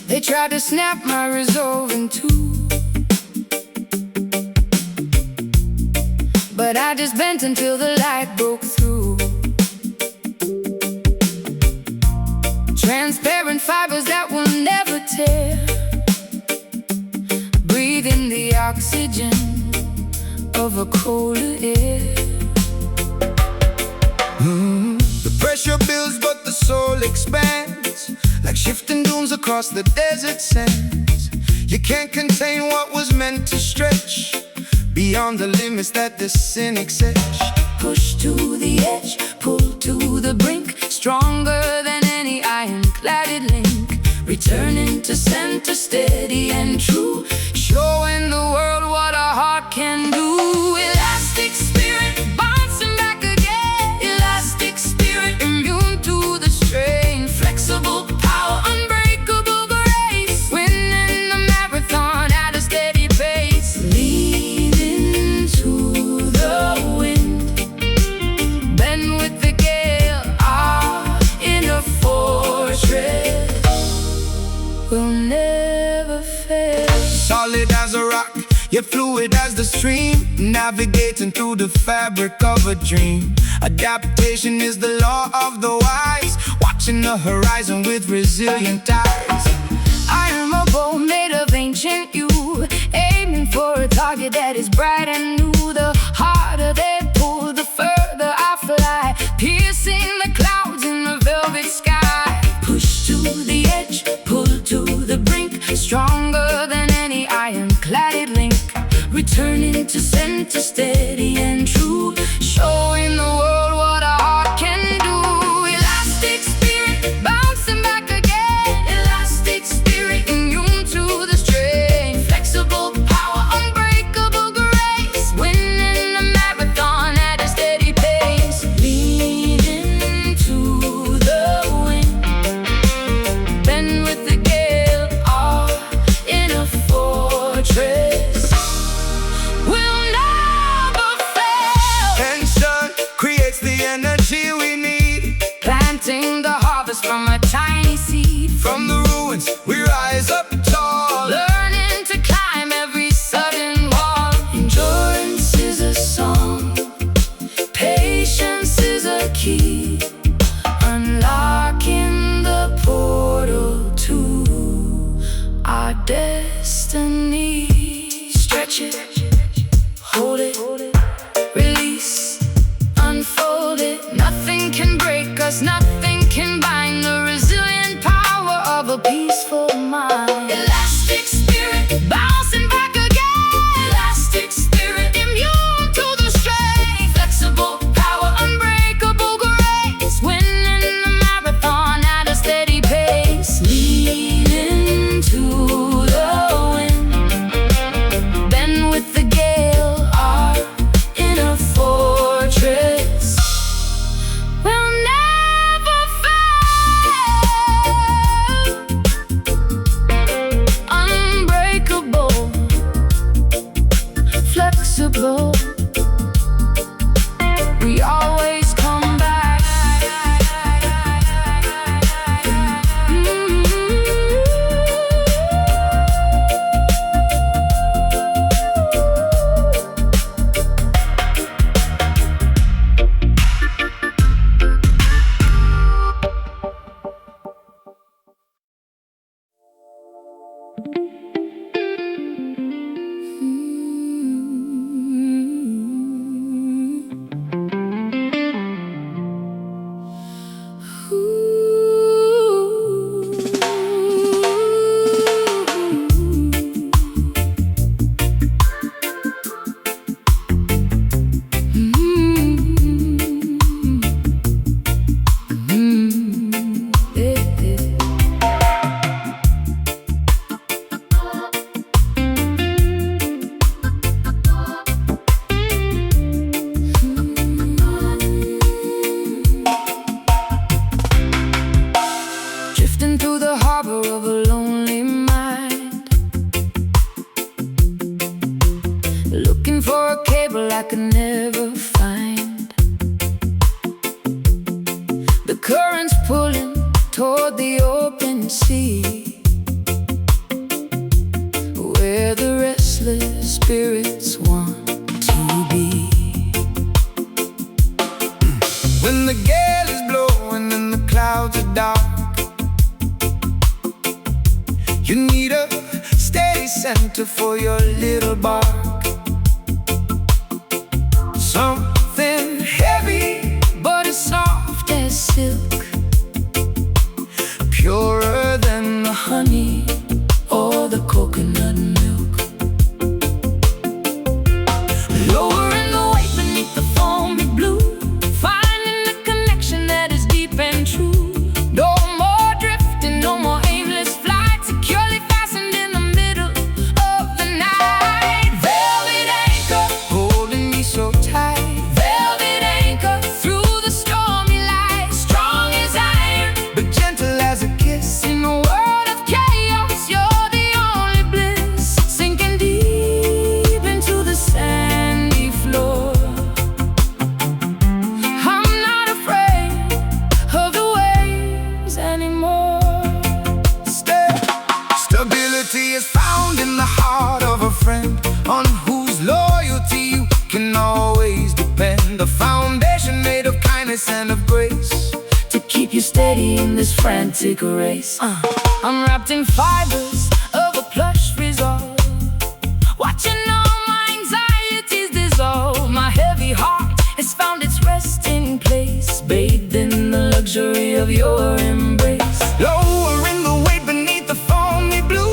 They tried to snap my resolve in two, but I just bent until the light broke through. Transparent fibers that will never tear, breathing the oxygen of a colder air. The pressure builds but the soul expands, like shifting dunes across the desert sands. You can't contain what was meant to stretch beyond the limits that the cynics etch. Push to the edge, pull to the brink, stronger than any iron-cladded link, returning to center, steady and true, showing the world what our heart can do. Elastic spirit, bouncing back again. Elastic spirit, immune to the strain. Flexible power, unbreakable grace, winning the marathon at a steady pace. Lead into the wind, bend with the gale. Our inner fortress will never fail. Solid as a rock, yet fluid as the stream, navigating through the fabric of a dream. Adaptation is the law of the wise, watching the horizon with resilient eyes. I am a bow made of ancient yew, aiming for a target that is bright and new. The harder they pull, the further I fly, piercing the clouds in the velvet sky. Push to the edge, pull to the brink, stronger than any iron-cladded link, returning to center, steady and true, showing the world what our heart can do. Elastic spirit, bouncing back again. Elastic spirit, immune to the strain. Flexible power, unbreakable grace, winning the marathon at a steady pace. Lean into the wind, bend with the gale. Our inner fortress will never fail. Tension creates the energy we need. Planting the harvest from a tiny seed. From the ruins we rise up tall, Learning to climb every sudden wall. Endurance is a song, patience is a key, unlocking the portal to our destiny. Stretch it, hold it, release, unfold it. Nothing can break us, nothing can bind the resilient power of a peaceful Drifting through the harbor of a lonely mind, looking for a cable I could never find. The current's pulling toward the open sea, where the restless spirits want to be. When the gale is blowing and the clouds are dark, you need a steady center for your little bark. Something heavy, But it's soft as silk, purer than the honey or the coconut milk. Lowering the weight beneath the foamy blue, finding the connection that is deep and true. No more drifting, no more aimless flight, securely fastened in the middle of the night. Velvet anchor, holding me so tight, velvet anchor through the stormy light, strong as iron, but gentle as a kiss. in a world of chaos. You're the only bliss, sinking deep into the sandy floor. I'm not afraid of the waves anymore. Stability is found in the heart of a friend, on whose loyalty you can always depend. A foundation made of kindness and of grace, To keep you steady in this frantic race. I'm wrapped in fibers of a plush resolve, watching all my anxieties dissolve. My heavy heart has found its resting place, bathed in the luxury of your embrace. lowering the weight beneath the foamy blue.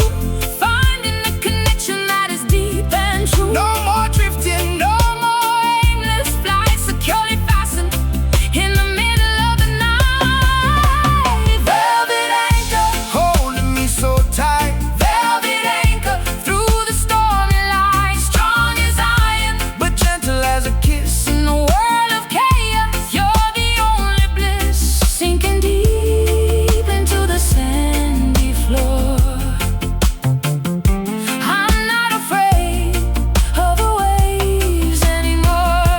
Finding the connection that is deep and true. No more drifting, No more aimless flight, securely fastened in the middle of the night. Velvet anchor, holding me so tight, velvet anchor through the stormy light, strong as iron, but gentle as a kiss. in a world of chaos. You're the only bliss, sinking deep into the sandy floor. I'm not afraid of the waves anymore.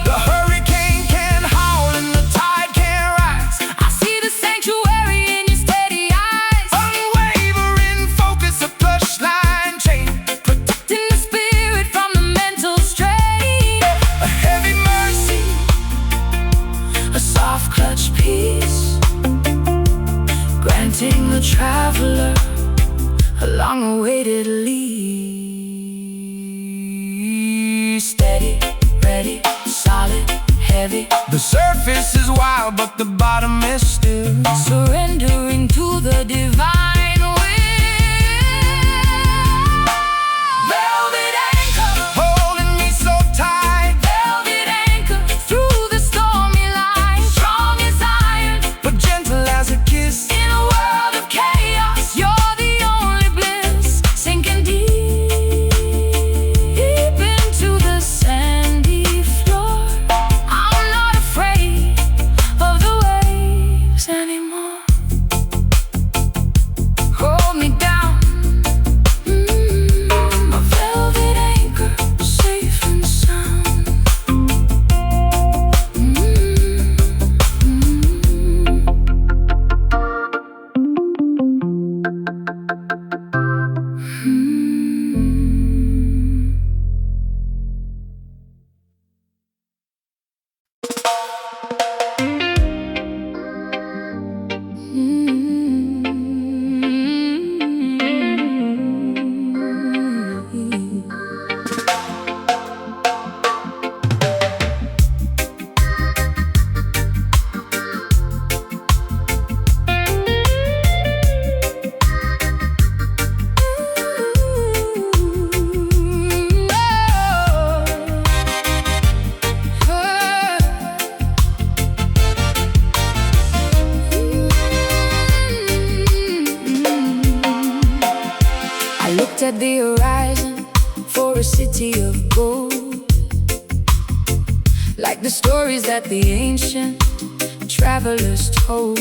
The hurricane can howl and the tide can rise, I see the sanctuary in your steady eyes, unwavering focus, a plush line chain, protecting the spirit from the mental strain. a heavy mercy. A soft clutch peace, granting the traveler a long-awaited lease. Steady, ready, solid, heavy, The surface is wild, but the bottom is still. surrendering to the divine will. Velvet anchor, Holding me so tight, velvet anchor through the stormy light, strong as iron, but gentle as a kiss. in a world of chaos. You're the only bliss, sinking deep into the sandy floor. I'm not afraid of the waves anymore. the stories that the ancient travelers told.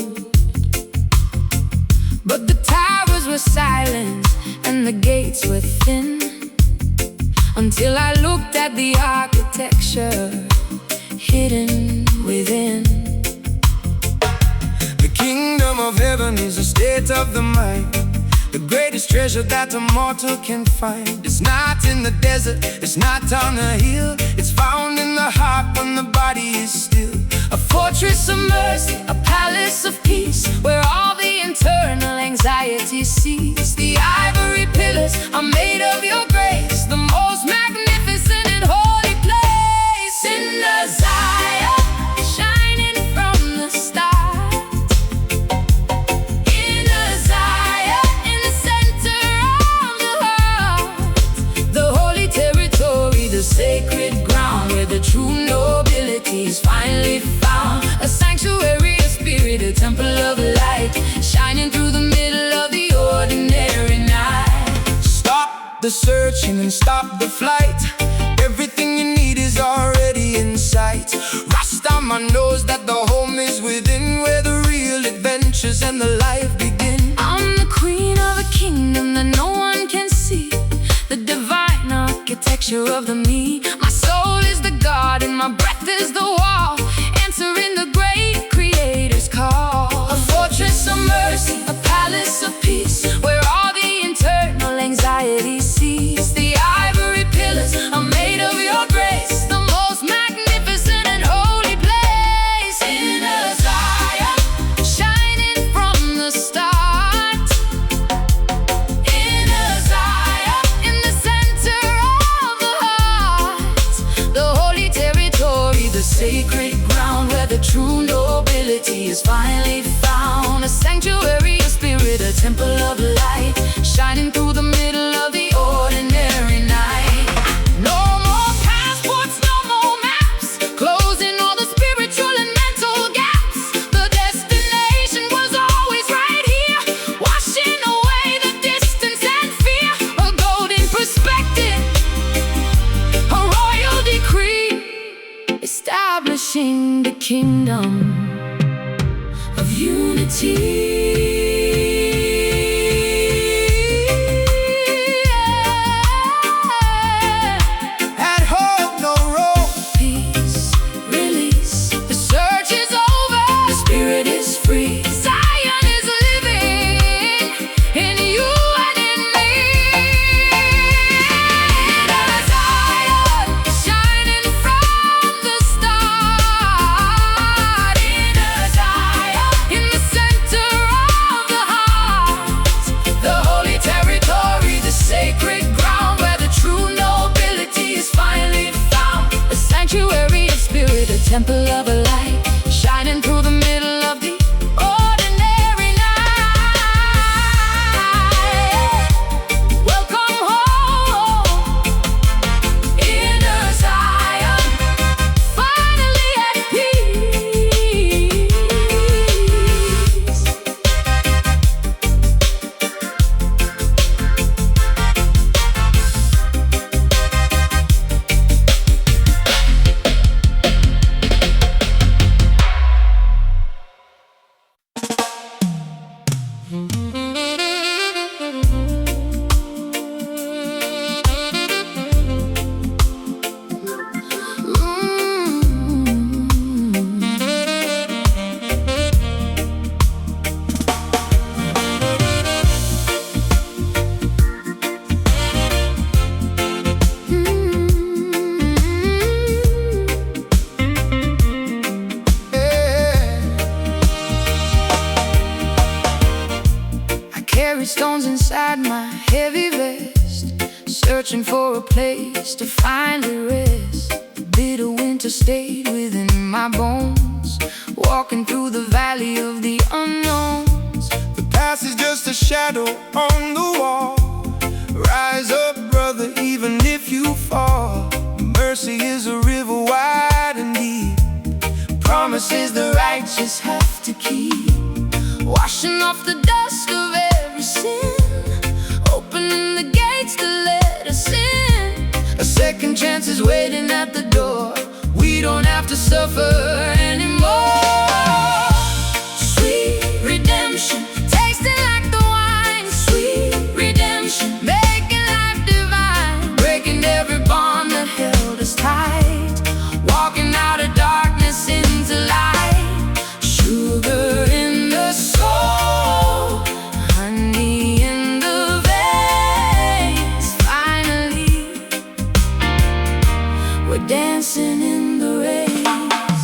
But the towers were silent and the gates were thin, until I looked at the architecture hidden within. The kingdom of heaven is a state of the mind, the greatest treasure that a mortal can find. It's not in the desert, it's not on a hill, it's found in the heart when the body is still. A fortress of mercy, a palace of peace, where all the internal anxiety cease. The ivory pillars are made of your grace, the most magnificent and holy place. In the Zion, shining from the stars. In the Zion, in the center of the heart. The holy territory, the sacred ground, where the true nobility is finally found. A sanctuary of spirit, a temple of light, shining through the middle of the ordinary night. Stop the searching and stop the flight. Everything you need is already in sight. Rastaman knows that the home is within, where the real adventures and the life begin. I'm the queen of a kingdom that no one can see, the divine architecture of the me. My soul is the garden, my breath is the wall, answering the great creator's call. A fortress of mercy, a palace of peace, where all the internal anxiety cease. The ivory pillars are made of your grace, the most magnificent and holy place. In a Zion, shining from the start. In a Zion, in the center of the heart. The holy territory, the sacred ground, where the true nobility is finally found. A sanctuary of spirit, a temple of light, shining through the middle of the ordinary night. No more passports, no more maps, closing all the spiritual and mental gaps. The destination was always right here, washing away the distance and fear. A golden perspective, a royal decree, establishing the kingdom of unity. Had hope, no rope. Peace, release, the search is over, the spirit is free. Zion is living in you and in me. In a Zion, shining from the start. In a Zion, in the center of the heart. The holy territory, the sacred ground, where the true nobility is finally found. A sanctuary of spirit, a temple of a light, shining through the middle of the ordinary night. Welcome home, inner Zion, finally at peace. Carry stones inside my heavy vest, searching for a place to finally rest. The bitter winter stayed within my bones, walking through the valley of the unknowns. The past is just a shadow on the wall. Rise up, brother, even if you fall. Mercy is a river wide and deep, Promises the righteous have to keep, washing off the dust of every sin, opening the gates to let us in. a second chance is waiting at the door. We don't have to suffer anymore. Sweet redemption, tasting like the wine. Sweet redemption, making life divine, breaking every bond that held us tight, walking out of darkness into light. Sugar in the soul, honey in the veins. Finally, we're dancing in the rays.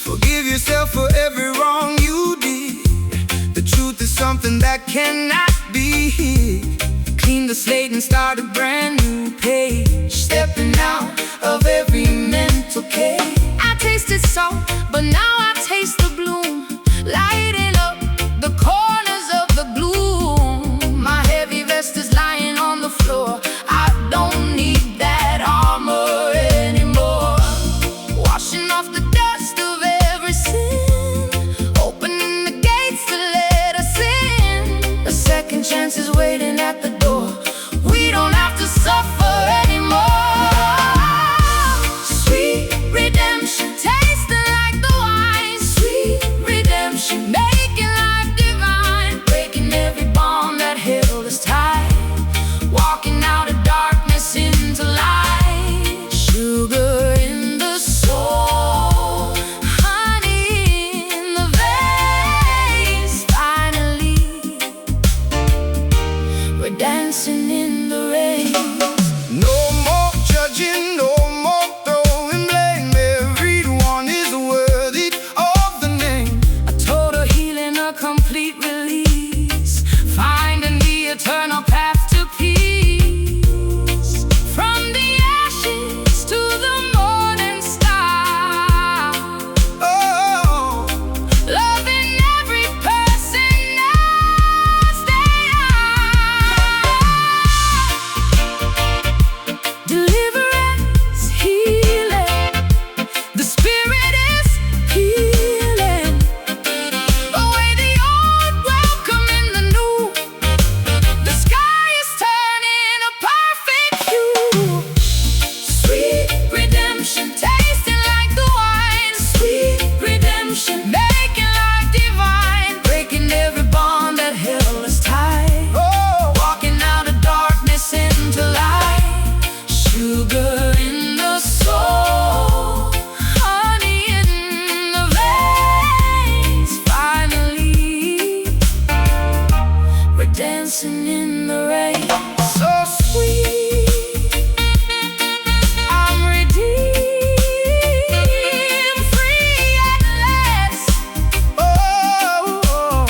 Forgive yourself for every wrong you did. The truth is something that cannot be hid. Clean the slate and start a brand new page, stepping out of every mental cage. I tasted salt, but now I taste the bloom, lighting up the corners of the gloom. My heavy vest is lying on the floor. I don't need that armor anymore. Washing off the dust of every sin, opening the gates to let us in. A second chance is waiting at the door. We don't have to suffer anymore. Sweet redemption, tasting like the wine. Sweet redemption, making life divine, breaking every bond that held us tight, walking out of darkness into light. Sugar in the soul, honey in the veins. Finally, we're dancing in the rain. No more judging, no more throwing blame. Everyone is worthy of the name. A total healing, a complete release, finding the eternal path to peace. From the ashes to the morning star, Oh, loving every person as they are. Deliverance, healing, the spirit is healing. Away the old, welcoming the new. The sky is turning a perfect hue. Sweet redemption, tasting like the wine. Sweet redemption, making life divine, breaking every bond that held us tight, oh, walking out of darkness into light. Sugar in the soul, honey in the veins. Finally, we're dancing in the rain. so sweet. I'm redeemed, free at last. Oh, oh.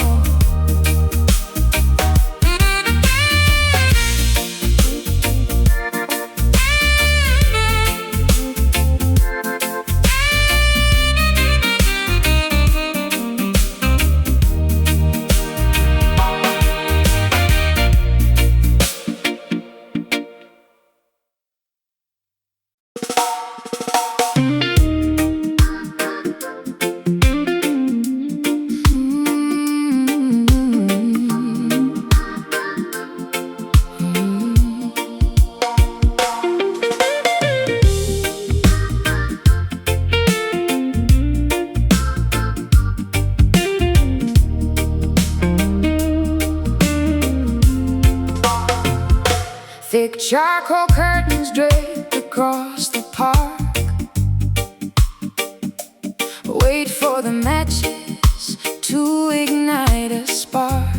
Thick charcoal curtains draped across the park. Wait for the matches to ignite a spark.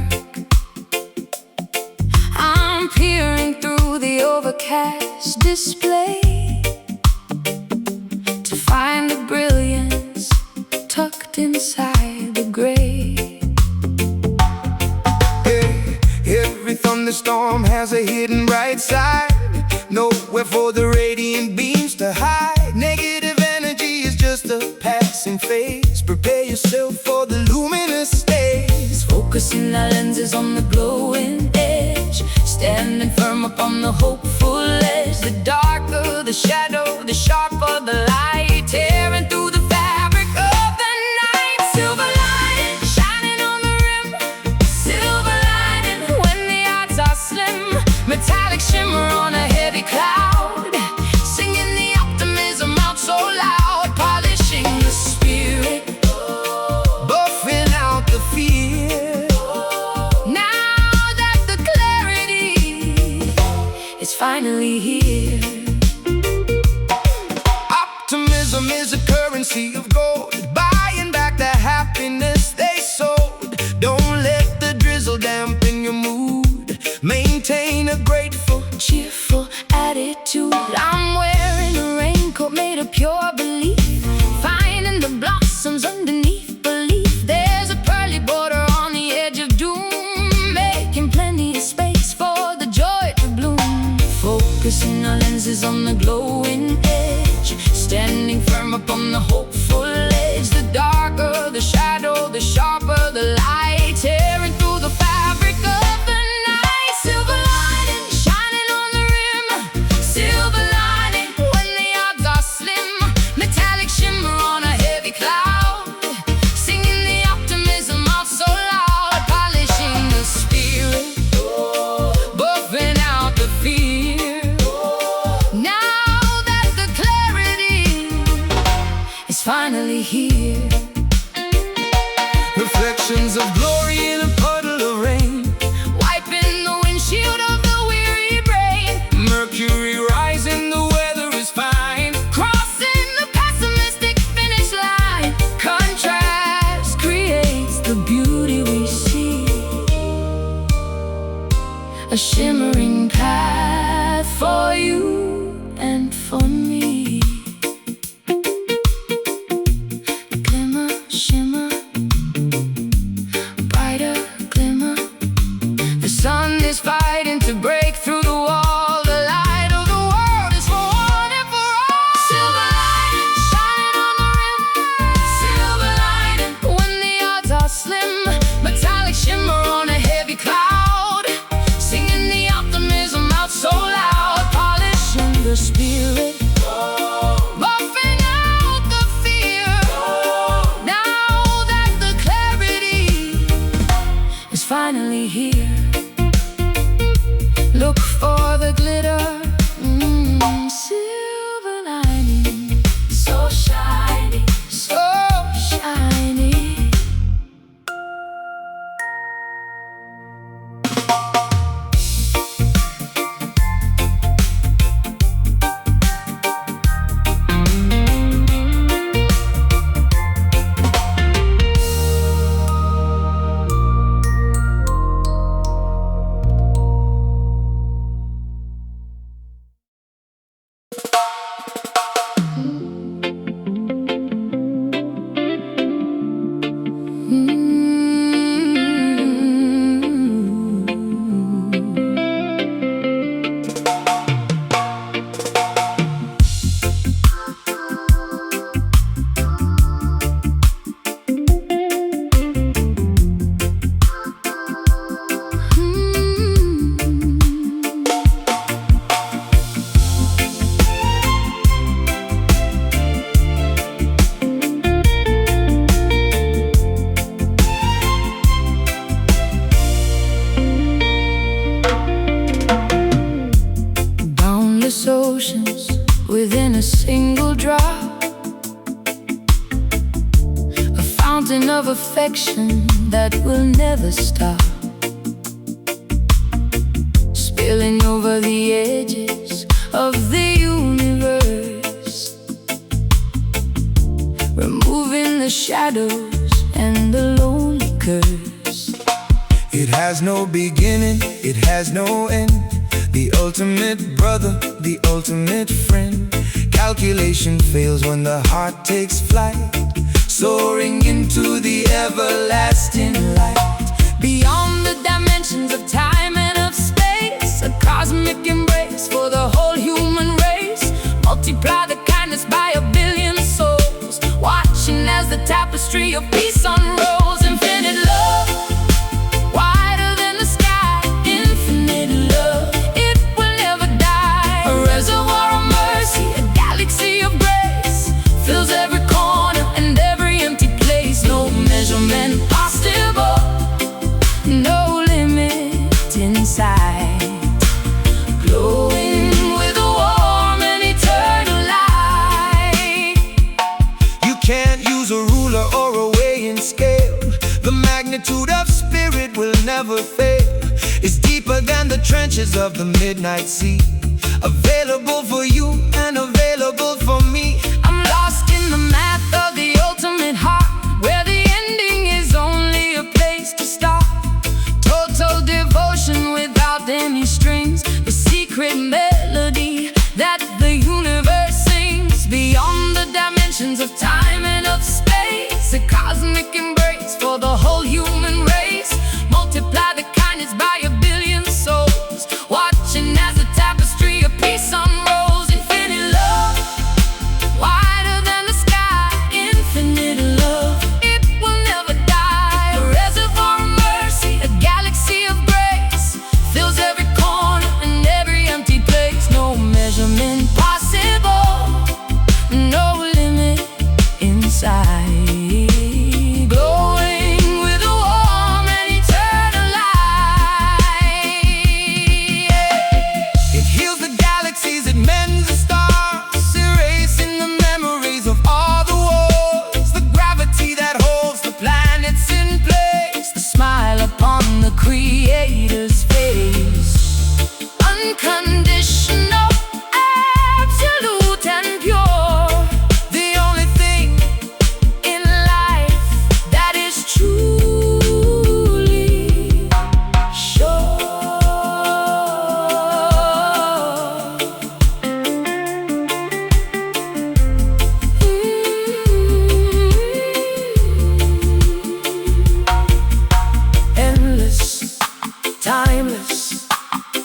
I'm peering through the overcast display to find the brilliance tucked inside the gray. Hey, every thunderstorm has a hidden bright side. Nowhere for the radiant beams to hide. Negative energy is just a passing phase. Prepare yourself for the luminous stage. Focusing our lenses on the glowing edge, standing firm upon the hopeful edge. The darker the shadow, the sharper the light, tearing through the fabric of the night. Silver lining shining on the rim, silver lining when the odds are slim. Metallic shimmer on a heavy cloud, singing the optimism out so loud. finally here. Optimism is a currency of gold, buying back the happiness they sold. Don't let the drizzle dampen your mood. Maintain a grateful, cheerful attitude. I'm wearing a raincoat made of pure belief, finding the blossoms underneath belief. There's a pearly border on the edge of doom, making plenty of space for the joy to bloom. Focusing our lenses on the glowing edge, standing firm upon the hopeful edge. The darker the shadow, the sharper the light, tearing through the fabric of the night. Silver lining shining on the rim, silver lining when the odds are slim. Metallic shimmer on a heavy cloud, singing the optimism out so loud. Polishing the spirit, buffing out the fear. Now that the clarity is finally here. reflections of glory in a puddle of rain, Wiping the windshield of the weary brain. Mercury rising, the weather is fine. Crossing the pessimistic finish line. Contrast creates the beauty we see, a shimmering path for you and for me. Glimmer, shimmer, brighter glimmer. The sun is fighting to break through the wall. The light of the world is for one and for all. Silver lining shining on the rim, silver lining when the odds are slim. Metallic shimmer on a heavy cloud, singing the optimism out so loud. Polishing the spirit, buffing out the fear. Now that the clarity is finally here, look for the glitter. Silver lining, so shiny, so shiny. Boundless oceans within a single drop, a fountain of affection that will never stop, spilling over the edges of the universe, removing the shadows and the lonely curse. It has no beginning, it has no end. The ultimate brother, the ultimate friend. Calculation fails when the heart takes flight, soaring into the everlasting light. Beyond the dimensions of time and of space, a cosmic embrace for the whole human race. Multiply the kindness by a billion souls, watching as the tapestry of peace unrolls. Infinite love, wider than the sky. Infinite love, it will never die. A reservoir of mercy, a galaxy of grace, fills every corner and every empty place. No measurement possible, no limit inside, glowing with a warm and eternal light. You can't use a ruler or a weighing scale. The magnitude of spirit will never fail. It's deeper than the trenches of the midnight sea. available for you and available for me. I'm lost in the math of the ultimate heart, where the ending is only a place to start. Total devotion without any strings, the secret melody that the universe sings. Beyond the dimensions of time and of space, a cosmic embrace for the whole human race. Multiply the kindness by a billion souls, watching as the tapestry of peace unrolls. Infinite love, wider than the sky. Infinite love, it will never die. A reservoir of mercy, a galaxy of grace, fills every corner and every empty place. No measurement possible, no limit inside. Creator's face, unconditional, absolute and pure. The only thing in life that is truly sure. Endless, timeless,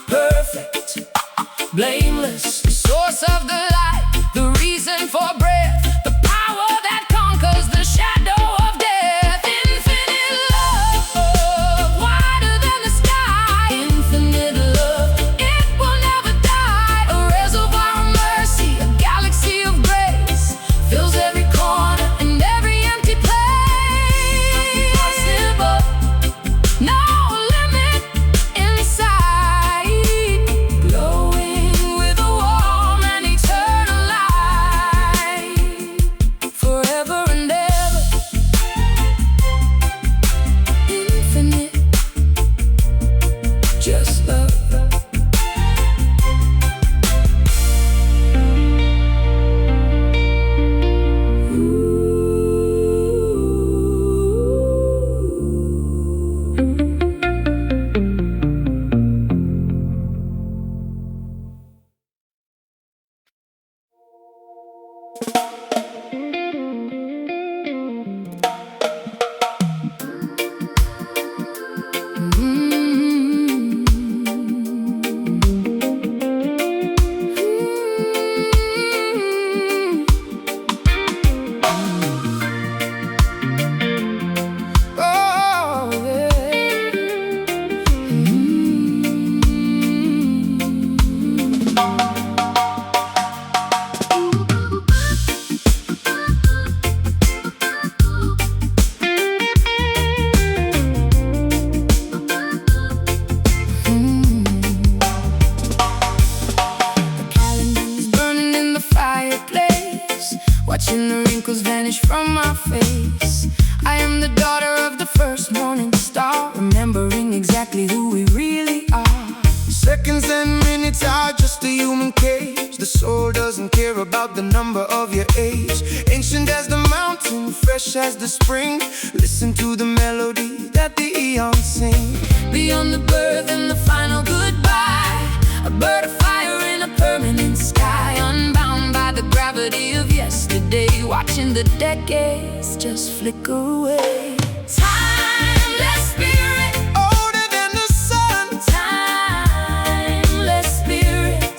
perfect, blameless, the source of the light, the reason for breath, the power that conquers the shadow of death. Infinite love, wider than the sky. Infinite love, it will never die. A reservoir of mercy, a galaxy of grace, fills every corner and every empty place. Impossible, no limit inside, glowing with a warm and eternal light, forever and ever. Infinite, just love. Watching the wrinkles vanish from my face. I am the daughter of the first morning star, remembering exactly who we really are. Seconds and minutes are just a human cage. The soul doesn't care about the number of your age. Ancient as the mountain, fresh as the spring. Listen to the melody that the eons sing. Beyond the birth and the final goodbye, a bird of fire in a permanent sky, unbound by the gravity of yesterday, watching the decades just flicker away. Timeless spirit, older than the sun. Timeless spirit,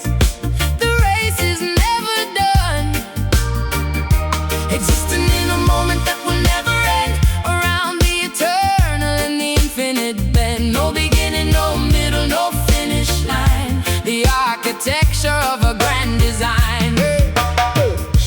the race is never done. Existing in a moment that will never end, around the eternal and the infinite bend. No beginning, no middle, no finish line, the architecture of a grand design.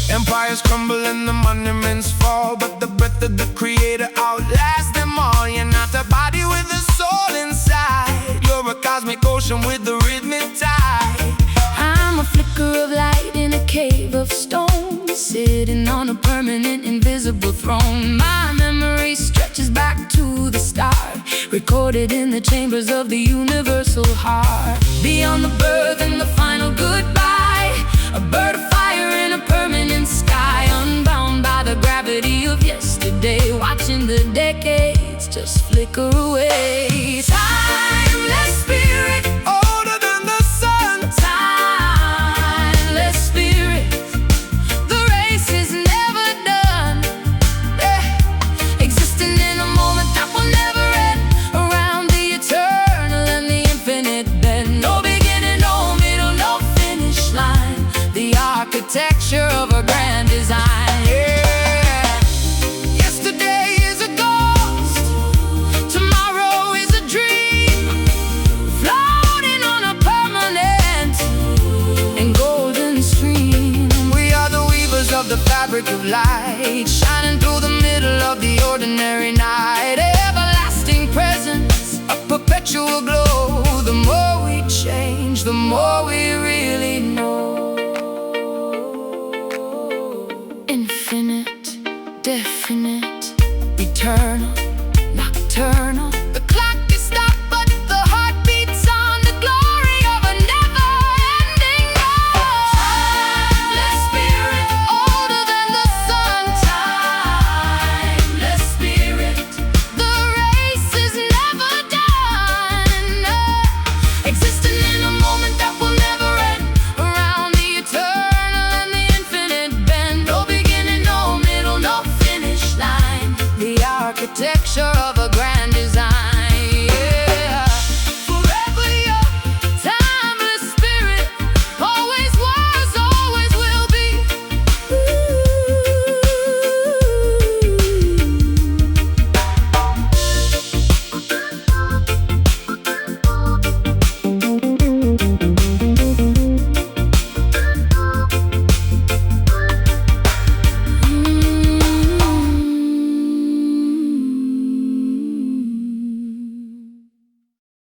Empires crumble and the monuments fall, but the breath of the creator outlasts them all. You're not a body with a soul inside, you're a cosmic ocean with the rhythmic tide. I'm a flicker of light in a cave of stone, sitting on a permanent invisible throne. My memory stretches back to the start, recorded in the chambers of the universal heart. Beyond the birth and the final goodbye, a bird of fire in a permanent sky, unbound by the gravity of yesterday, watching the decades just flicker away. Timeless spirit, older than the sun. timeless spirit, the race is never done. Existing in a moment that will never end, around the eternal and the infinite bend. No beginning, no middle, no finish line, the architecture of a grand design. Yesterday is a ghost, Tomorrow is a dream, floating on a permanent and golden stream. we are the weavers of the fabric of light, shining through the middle of the ordinary night. Everlasting presence, A perpetual glow. The more we change, the more we really know. infinite, definite, eternal, nocturnal. The clock is stopped, but the heart beats on, the glory of a never-ending road. Timeless spirit, Older than the sun, timeless spirit, the race is never done. existing in a moment that will never end, Around the eternal and the infinite bend. no beginning, no middle, no finish line, The architecture of a